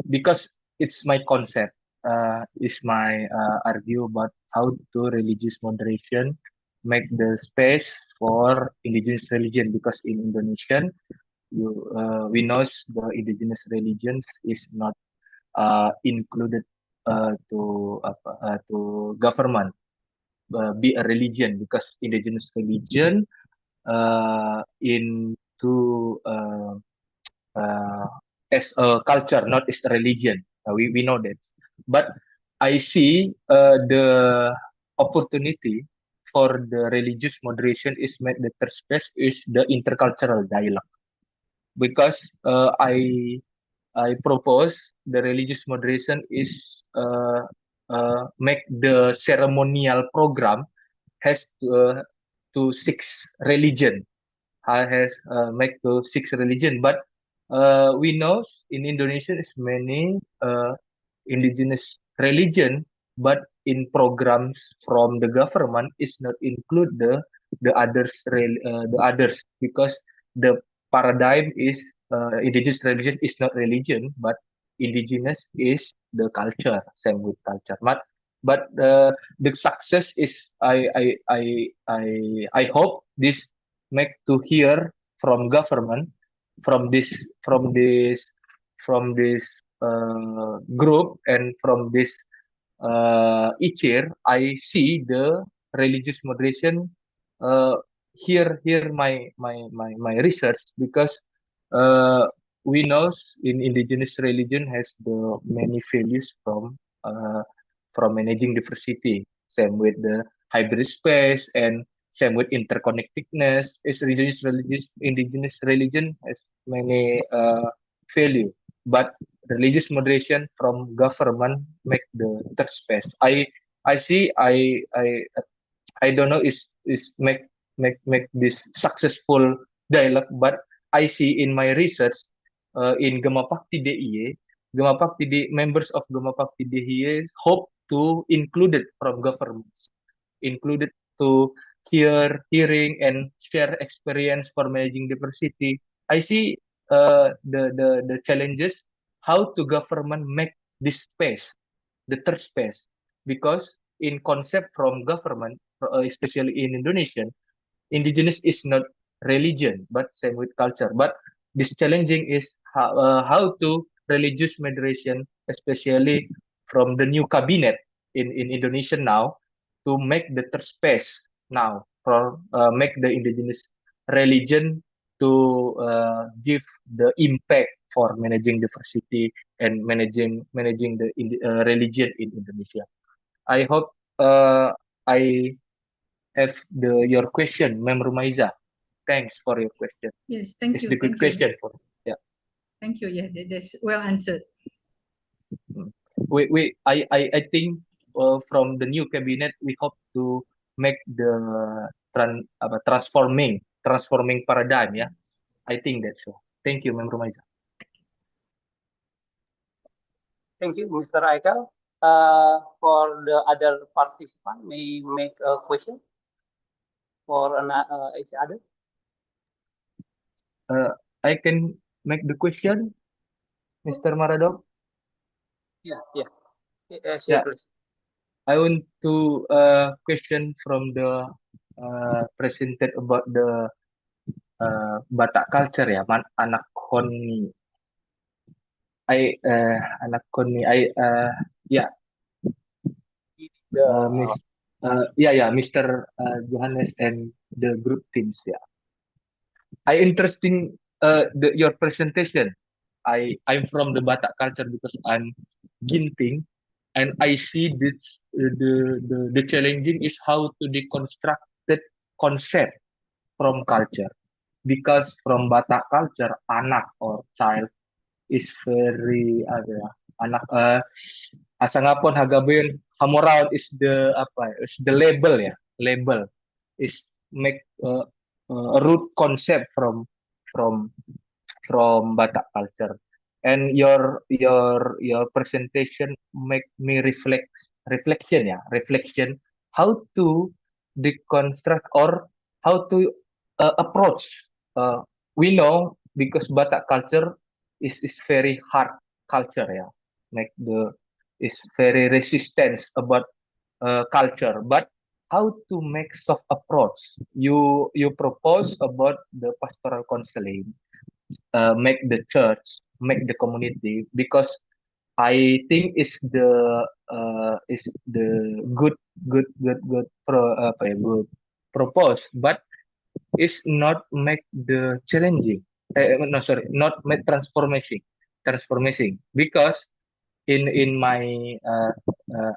Because it's my concept, is my argue about how to religious moderation make the space for indigenous religion, because in Indonesian we know the indigenous religions is not included to government be a religion, because indigenous religion into as a culture, not as a religion. We know that. But I see the opportunity for the religious moderation is made the third space is the intercultural dialogue. Because I propose the religious moderation is make the ceremonial program has to six religion. Has make to six religion, but we know in Indonesia is many indigenous religion, but in programs from the government is not include the others, because the paradigm is indigenous religion is not religion, but indigenous is the culture, same with culture. But the success is I hope this make to hear from government, from this group, and from this each year I see the religious moderation here my research, because we know in indigenous religion has the many values from managing diversity. Same with the hybrid space, and same with interconnectedness. Is indigenous religion has many value, but religious moderation from government make the third space. I see I don't know is make this successful dialogue, but I see in my research in Gemapakti DIY, members of Gemapakti DIY hope to included from governments, included to hearing and share experience for managing diversity. I see the challenges how to government make this space, the third space, because in concept from government, especially in Indonesian, indigenous is not religion, but same with culture. But this challenging is how to religious moderation, especially from the new cabinet in Indonesia now, to make the third space now for make the indigenous religion to give the impact for managing diversity and managing the religion in Indonesia. I hope I have your question, Mem Rumaiza. Thanks for your question. Yes, thank It's you. the good Thank you. question for Thank you. Yeah, that's well answered. I think from the new cabinet we hope to make the transforming paradigm. Yeah, I think that's so. Thank you, Mem Rumaiza. Thank you, Mr. Aikal. For the other participant, may make a question for each other. I can make the question, Mr. Maradok. Yeah, yeah. Yes, Yeah. please. I want to question from the presented about the Batak culture ya, anak koni. Anak koni. Yeah, Mr. Johannes and the group teams. Yeah, I interesting your presentation. I'm from the Batak culture because I'm Ginting, and I see this the challenging is how to deconstruct the concept from culture, because from Batak culture anak or child is very anak asangapon hagaben hamoraut is the is the label ya, label is make a root concept from from Batak culture. And your presentation make me reflection how to deconstruct or how to approach. We know because Batak culture is very hard culture, yeah, make the is very resistance about culture, but how to make soft approach. You propose about the pastoral counseling, make the church, make the community, because I think is the good good propose, but it's not make the challenging. No, sorry, not make transformation, because in my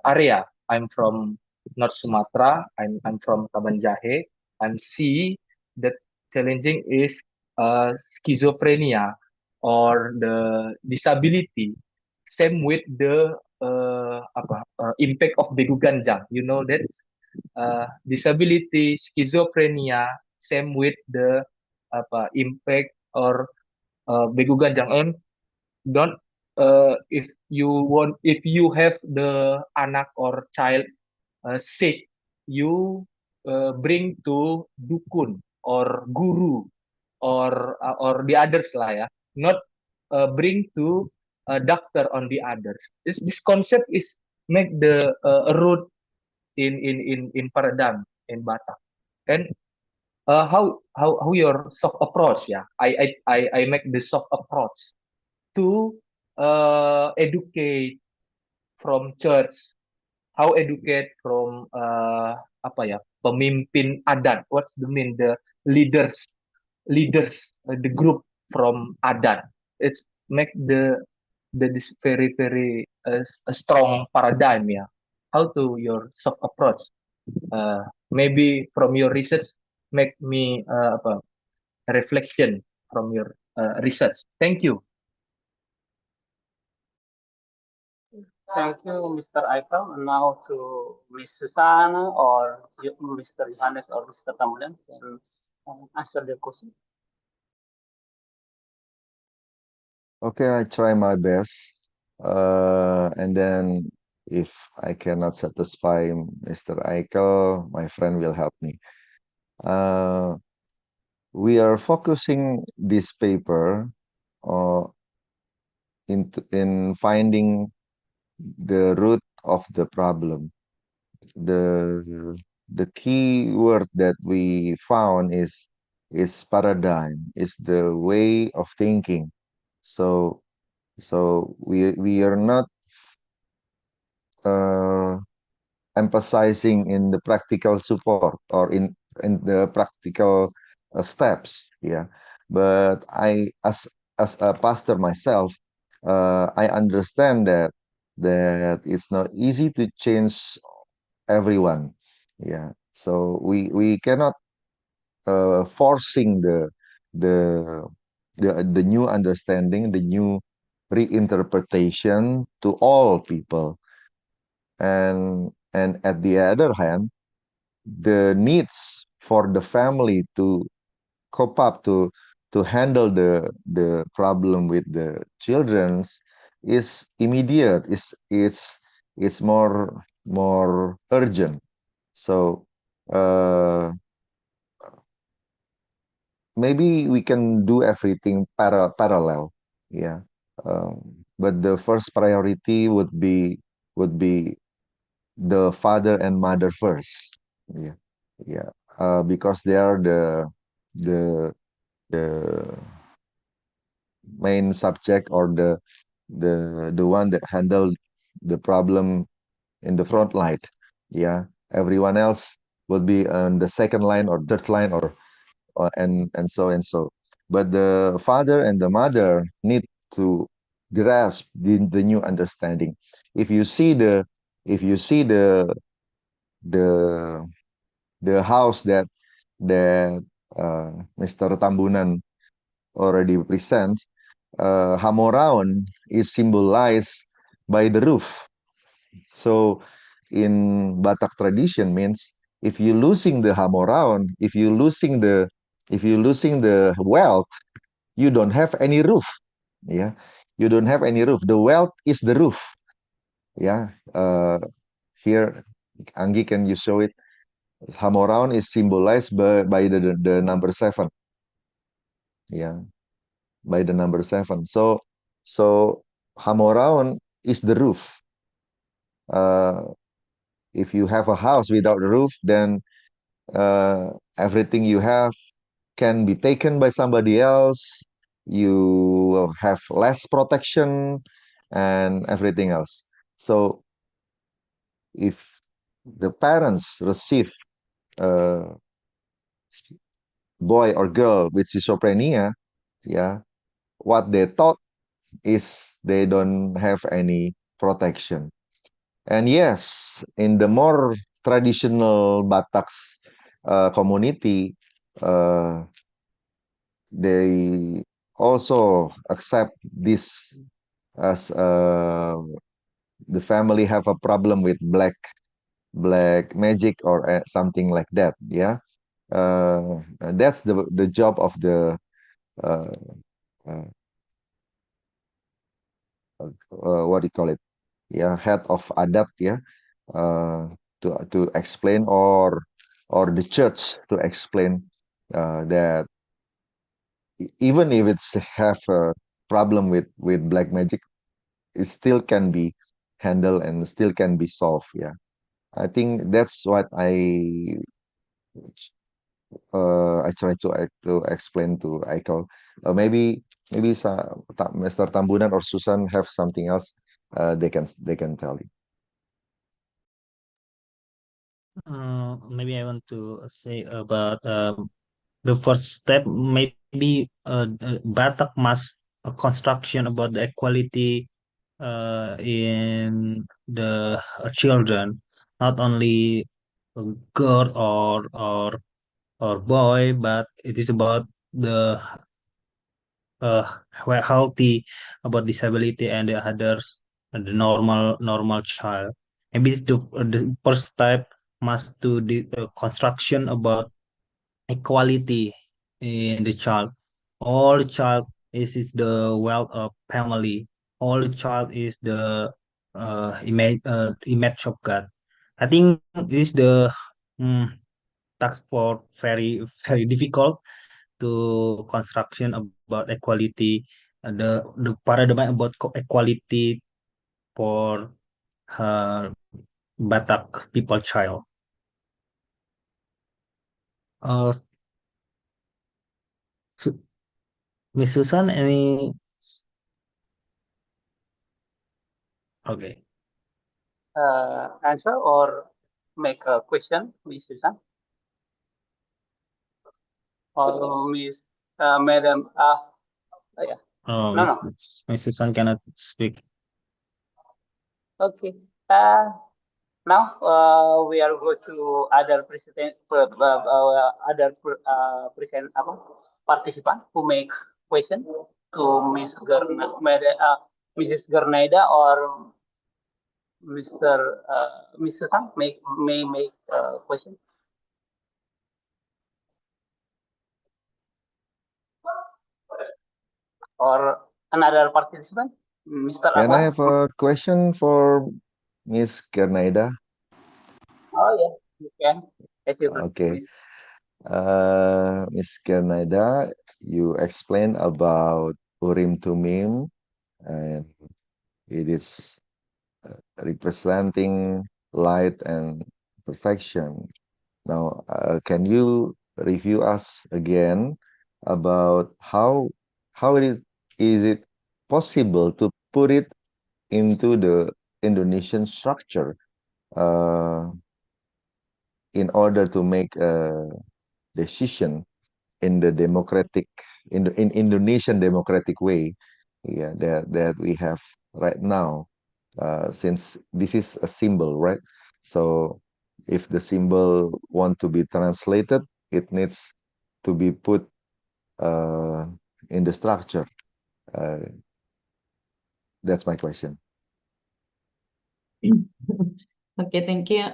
area, I'm from North Sumatra. I'm from Kabanjahe. I'm see that challenging is schizophrenia or the disability. Same with the impact of Begu Ganjang. You know that disability, schizophrenia, same with the impact or Begu Ganjang. And don't if you have the anak or child sick, you bring to dukun or guru or the others lah ya, not bring to a doctor on the others. This concept is make the root in paradigm in Batak. And how your soft approach, yeah, I make the soft approach to educate from church, how educate from pemimpin adat. What's the mean? The leaders, the group from adat. It's make this very a strong paradigm. Yeah. How to your approach? Maybe from your research make me apa, reflection from your research. Thank you. Thank you, Mr. Aikal. Now to Ms. Susana or Mr. Johannes or Mr. Tambulan can answer the question. Okay, I try my best. And then if I cannot satisfy Mr. Eichel, my friend will help me. We are focusing this paper in finding the root of the problem. The key word that we found is paradigm, is the way of thinking. So we are not emphasizing in the practical support or in the practical steps, yeah. But I, as a pastor myself, I understand that it's not easy to change everyone, yeah. So we cannot forcing the the new understanding, the new reinterpretation to all people. And at the other hand, the needs for the family to cope up to handle the problem with the children's is immediate. It's more urgent. So maybe we can do everything parallel, yeah. But the first priority would be the father and mother first, yeah, yeah, because they are the the main subject or the one that handle the problem in the front line, yeah. Everyone else will be on the second line or third line and so. But the father and the mother need to grasp the new understanding. If you see the the house that Mr. Tambunan already present, Hamoraon is symbolized by the roof. So in Batak tradition means if you losing the Hamoraon, if you losing the wealth, you don't have any roof. Yeah, you don't have any roof. The wealth is the roof. Yeah, here Anggi, can you show it? Hamoraon is symbolized by the number 7. Yeah, by the number 7. So Hamoraon is the roof. If you have a house without a roof, then everything you have can be taken by somebody else. You will have less protection and everything else. So if the parents receive a boy or girl with schizophrenia, yeah, what they thought is they don't have any protection. And yes, in the more traditional Bataks community, they also accept this as the family have a problem with black magic or something like that. Yeah, that's the job of the uh, uh, what do you call it? Yeah, head of adat. Yeah, to explain or the church to explain that even if it's have a problem with black magic, it still can be handled and still can be solved. Yeah, I think that's what I try to explain to Eichel. Maybe Mr. Tambunan or Susan have something else they can tell you. Maybe I want to say about the first step. Maybe Batak must construction about the equality in the children, not only a girl or boy, but it is about the healthy, about disability and the others, and the normal child. Maybe the first step must do the construction about equality in the child. All child is the wealth of family. All child is the image of God. I think this is the mm, task for very difficult to construction about equality, the paradigm about equality for Batak people child. Uh, Miss Susan, any? Okay. Answer or make a question, Miss Susan or Miss Madam? Yeah. Oh, No, no. Miss Susan cannot speak. Okay. Now we are go to other present participant who make question to Mrs. Garnaida or Mr. Mr. Sang may make question or another participant, Mr. Can I Akwan. have a question for Miss Gernaida? Oh yeah, you can. As you Okay. please. Miss Gernaida, you explained about Urim Tumim, and it is representing light and perfection. Now, can you review us again about how is it possible to put it into the Indonesian structure in order to make a decision in the democratic in Indonesian democratic way, yeah, that we have right now, since this is a symbol, right? So if the symbol want to be translated, it needs to be put in the structure. That's my question. Okay, thank you,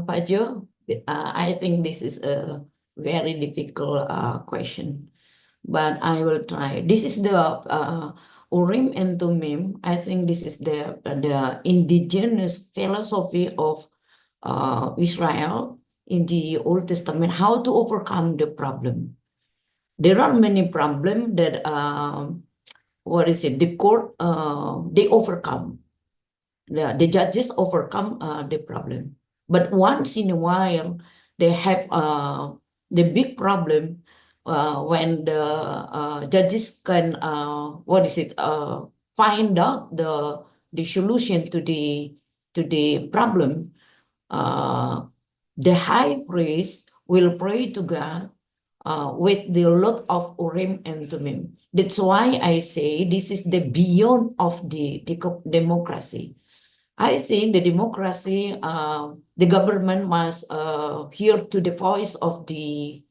Pak Jo. I think this is a very difficult question, but I will try. This is the Urim and Tumim. I think this is the indigenous philosophy of Israel in the Old Testament, how to overcome the problem. There are many problems that the court they overcome. The judges overcome the problem, but once in a while they have the big problem when the judges can find out the solution to the problem. The high priest will pray to God with the lot of Urim and Tumim. That's why I say this is the beyond of the democracy. I think the democracy, the government must hear to the voice of the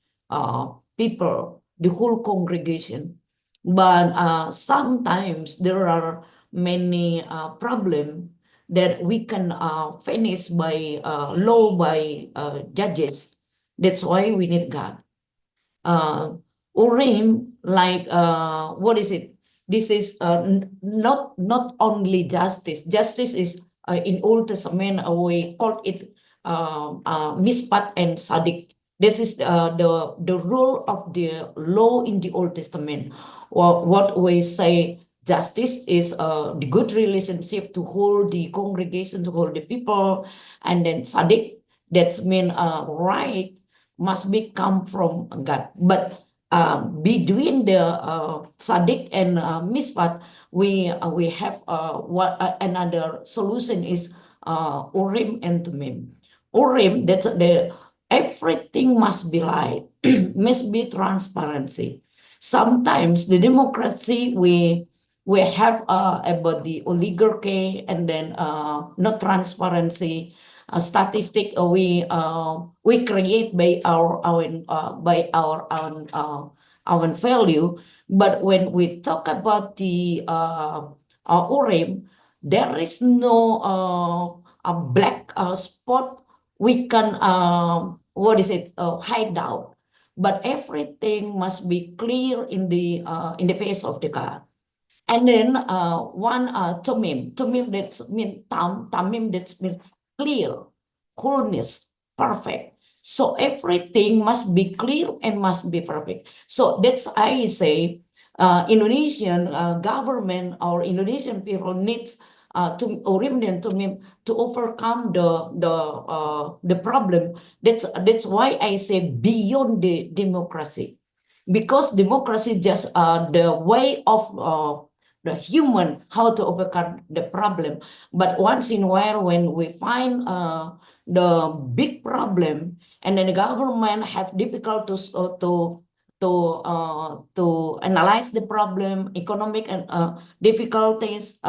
people, the whole congregation. But sometimes there are many problems that we can finish by law, by judges. That's why we need God. Urim, like this is not only justice. Justice is in Old Testament we call it mispat and sadik. This is the rule of the law in the Old Testament. What we say justice is the good relationship to hold the congregation, to hold the people, and then sadik, that's mean right must be come from God. But between the sadik and mispat, we have another solution is Urim and Tumim. Urim, that's everything must be light, must be transparency. Sometimes the democracy we have about the oligarchy and then not transparency statistic we create by our own value. But when we talk about the Urim, there is no a black spot we can hide out, but everything must be clear in the face of the God. And then one tamim that's mean tamim that's mean clear, coolness, perfect. So everything must be clear and must be perfect. So that's I say Indonesian government or Indonesian people needs to Urim and Tumim to overcome the problem. That's why I say beyond the democracy, because democracy just the way of the human how to overcome the problem. But once in a while, when we find the big problem, and then the government have difficult to analyze the problem, economic and difficulties,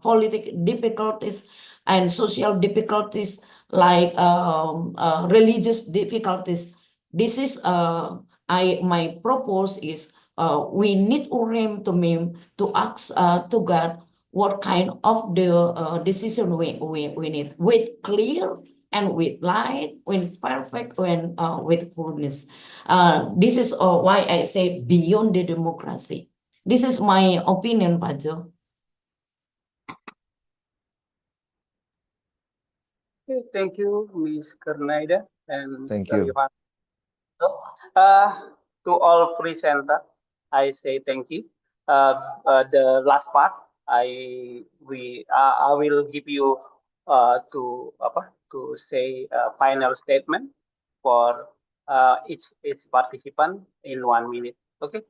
political difficulties, and social difficulties, like religious difficulties. This is my propose is we need Urim Tumim to ask to God what kind of the decision we need, with clear and with light, with perfect, and with coolness. This is why I say beyond the democracy. This is my opinion, Pak Jo. Okay, thank you, Ms. Karnaida and Thank Mr. you. Johan. So, to all presenter, I say thank you. The last part, I will give you to say a final statement for each participant in 1 minute. Okay.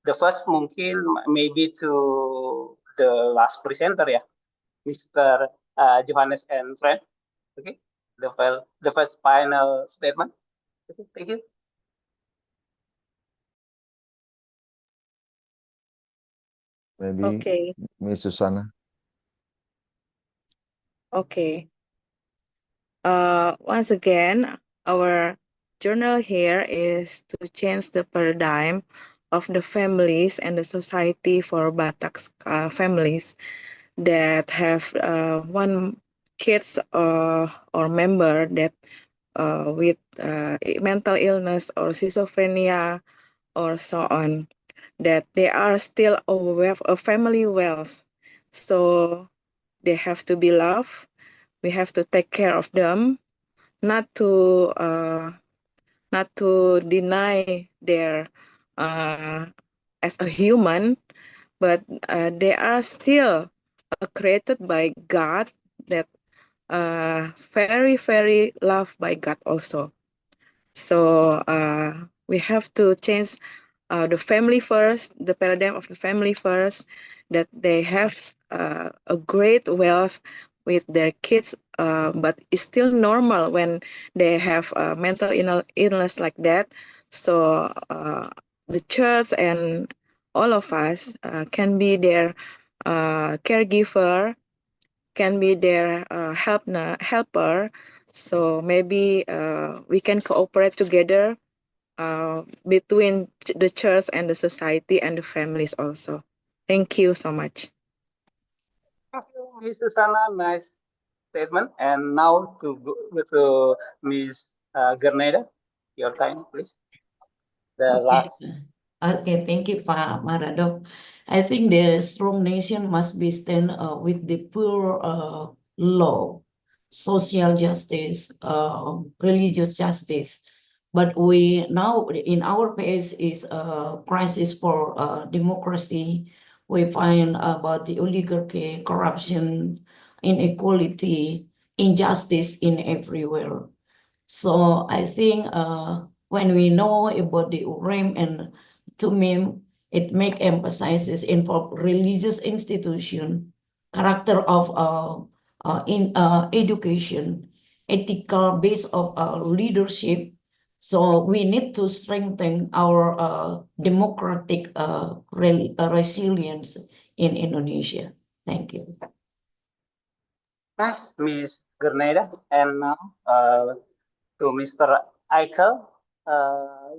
The first mungkin maybe to the last presenter ya, Mr. Johannes and friend. Okay. The first final statement. Okay, thank you. Maybe Okay, Miss Susana. okay. Once again, our journal here is to change the paradigm of the families and the society for Batak families that have one kids or member that with mental illness or schizophrenia or so on, that they are still a family wealth. So they have to be loved. We have to take care of them, not to deny their as a human, but they are still created by God, that very, very loved by God also. So we have to change the family first, the paradigm of the family first, that they have a great wealth with their kids, but it's still normal when they have mental illness like that. So the church and all of us can be their caregiver, can be their helper. So maybe we can cooperate together between the church and the society and the families also. Thank you so much. Thank you, Ms. Susana. Nice statement. And now to Ms. Gerneda. Your time, please. The last. Okay, thank you, Pak Maradov. I think the strong nation must be stand with the pure law, social justice, religious justice. But we now in our phase is a crisis for democracy. We find about the oligarchy, corruption, inequality, injustice in everywhere. So I think when we know about the Urim and Tumim, it make emphasizes in religious institution, character of in education, ethical base of leadership. So we need to strengthen our democratic resilience in Indonesia. Thank you. Thanks, Ms. Grenada. And now to Mr. Eichel,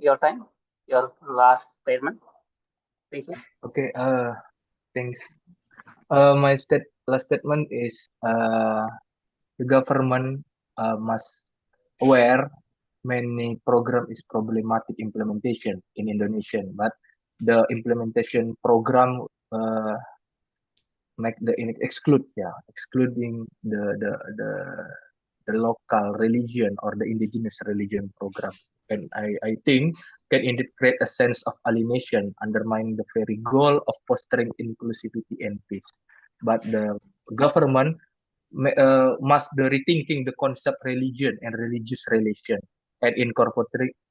your time, your last statement. Thank you. Okay, thanks. My last statement is the government must aware many program is problematic implementation in Indonesian, but the implementation program make the excluding the local religion or the indigenous religion program. And I think can indeed create a sense of alienation, undermine the very goal of fostering inclusivity and peace. But the government must the rethinking the concept religion and religious relation and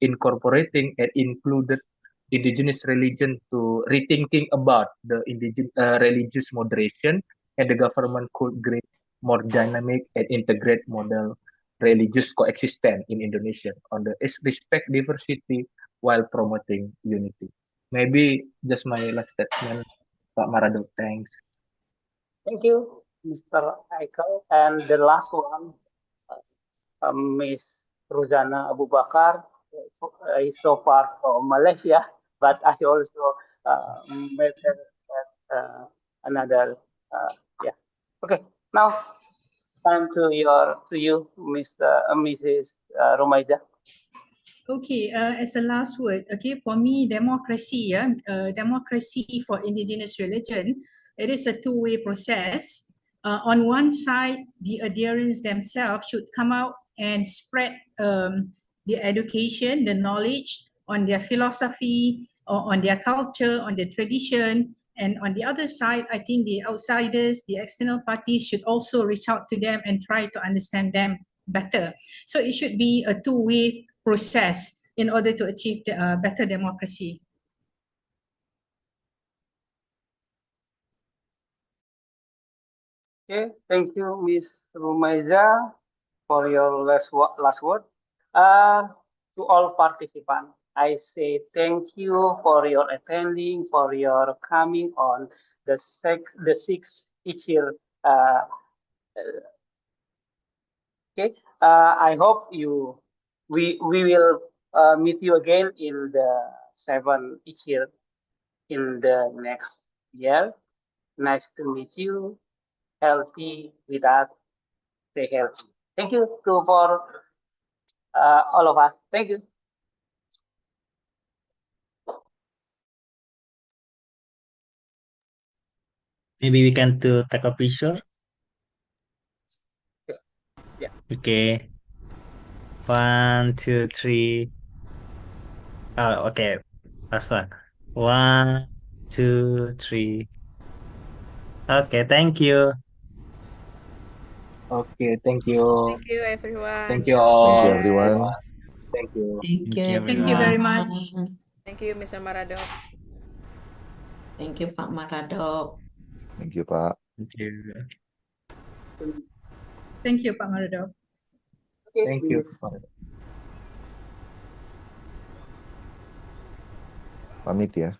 incorporating and included indigenous religion to rethinking about the indigenous religious moderation, and the government could create more dynamic and integrate model religious coexistence in Indonesia on the respect diversity while promoting unity. Maybe just my last statement, Pak Marado. Thanks. Thank you, Mr. Eichel. And the last one, Ms. Ruzana Abu Bakar, is so far from Malaysia, but I also met her at another, yeah. Okay, now time to you, Mrs. Romaija. Okay, as a last word, okay, for me, democracy, democracy for indigenous religion, it is a two-way process. On one side, the adherents themselves should come out and spread the education, the knowledge on their philosophy, or on their culture, on their tradition. And on the other side, I think the outsiders, the external parties should also reach out to them and try to understand them better. So it should be a two-way process in order to achieve better democracy. Okay, thank you, Ms. Rumaiza, for your last word. To all participants, I say thank you for your attending, for your coming on the sixth ICIR. Okay, I hope we will meet you again in the seventh ICIR in the next year. Nice to meet you. Healthy with us. Stay healthy. Thank you for all of us. Thank you. Maybe we can to take a picture. Yeah. Okay. 1, 2, 3. Oh, okay. Last one. 1, 2, 3. Okay, thank you. Okay, thank you. Thank you, everyone. Thank you Thank you, all. everyone. Thank you. Thank Thank you, you. Thank you very everyone. much. Thank you, Mr. Marado. Thank you, Pak Marado. Thank you, Pak. Thank you. Thank you, Pak Marado. Okay, Thank you. Pamit ya.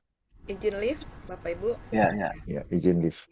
Izin live, Bapak Ibu. Ya, ya. Ya, izin live.